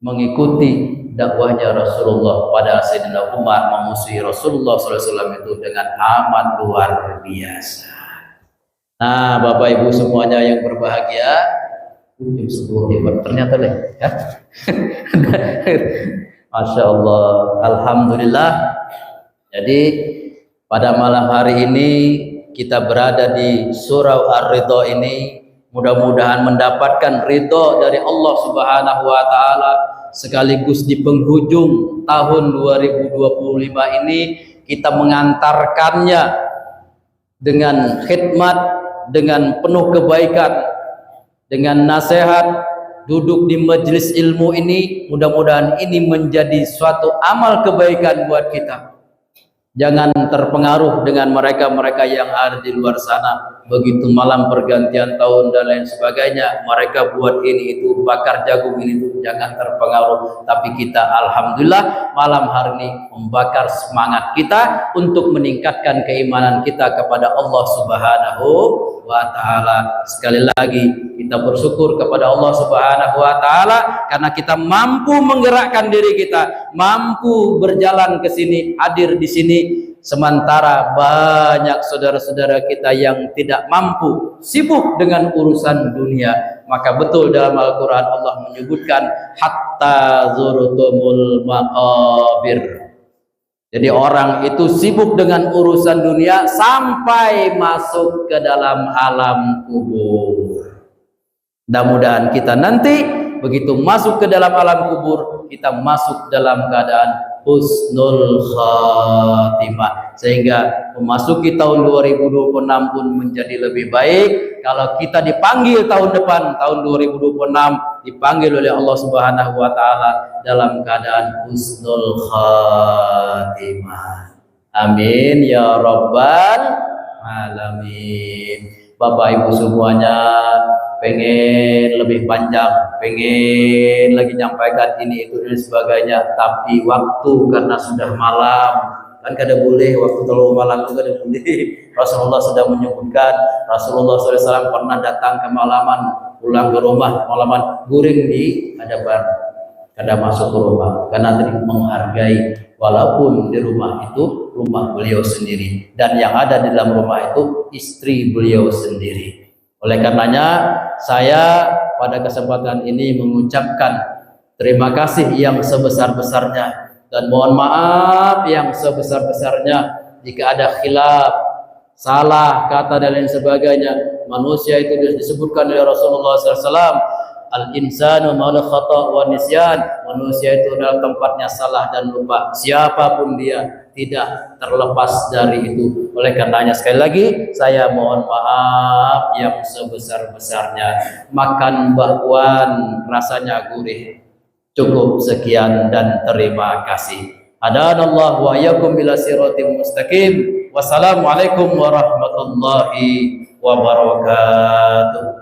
mengikuti dakwahnya Rasulullah. Padahal Sayyidina Umar memusuhi Rasulullah SAW itu dengan amat luar biasa. Nah, Bapak Ibu semuanya yang berbahagia, jam 10 ternyata deh ya. Masya Allah, Alhamdulillah. Jadi pada malam hari ini kita berada di surau Ar-Ridho ini, mudah-mudahan mendapatkan ridho dari Allah Subhanahu wa Ta'ala, sekaligus di penghujung tahun 2025 ini kita mengantarkannya dengan khidmat, dengan penuh kebaikan, dengan nasihat, duduk di majelis ilmu ini. Mudah-mudahan ini menjadi suatu amal kebaikan buat kita. Jangan terpengaruh dengan mereka-mereka yang ada di luar sana. Begitu malam pergantian tahun dan lain sebagainya, mereka buat ini itu, bakar jagung ini itu. Jangan terpengaruh. Tapi kita alhamdulillah malam hari ini membakar semangat kita untuk meningkatkan keimanan kita kepada Allah Subhanahu wa Ta'ala. Sekali lagi kita bersyukur kepada Allah Subhanahu wa Ta'ala karena kita mampu menggerakkan diri kita, mampu berjalan ke sini, hadir di sini, sementara banyak saudara-saudara kita yang tidak mampu, sibuk dengan urusan dunia. Maka betul dalam Al-Quran Allah menyebutkan hatta zurtumul maqabir. Jadi orang itu sibuk dengan urusan dunia sampai masuk ke dalam alam kubur. Mudah-mudahan kita nanti begitu masuk ke dalam alam kubur, kita masuk dalam keadaan husnul khatimah, sehingga memasuki tahun 2026 pun menjadi lebih baik. Kalau kita dipanggil tahun depan, tahun 2026, dipanggil oleh Allah Subhanahu wa Ta'ala dalam keadaan husnul khatimah. Amin ya rabbal alamin. Bapak Ibu semuanya, pengen lebih panjang, pengen lagi nyampaikan ini itu dan sebagainya, tapi waktu karena sudah malam, kan kada boleh waktu terlalu malam itu kada boleh. Rasulullah sudah menyebutkan, Rasulullah SAW pernah datang ke malaman, pulang ke rumah malaman, guring di hadapan, kada masuk ke rumah karena tadi menghargai, walaupun di rumah itu rumah beliau sendiri dan yang ada di dalam rumah itu istri beliau sendiri. Oleh karenanya saya pada kesempatan ini mengucapkan terima kasih yang sebesar-besarnya dan mohon maaf yang sebesar-besarnya jika ada khilaf, salah kata dan lain sebagainya. Manusia itu disebutkan oleh Rasulullah SAW, al-insanu ma'al khata' wa nisyan. Manusia itu adalah tempatnya salah dan lupa, siapapun dia, tidak terlepas dari itu. Oleh karenanya sekali lagi saya mohon maaf yang sebesar-besarnya. Makan bakwan rasanya gurih. Cukup sekian dan terima kasih. Hadanallahu wa iyyakum ila siratim mustaqim. Wassalamualaikum warahmatullahi wabarakatuh.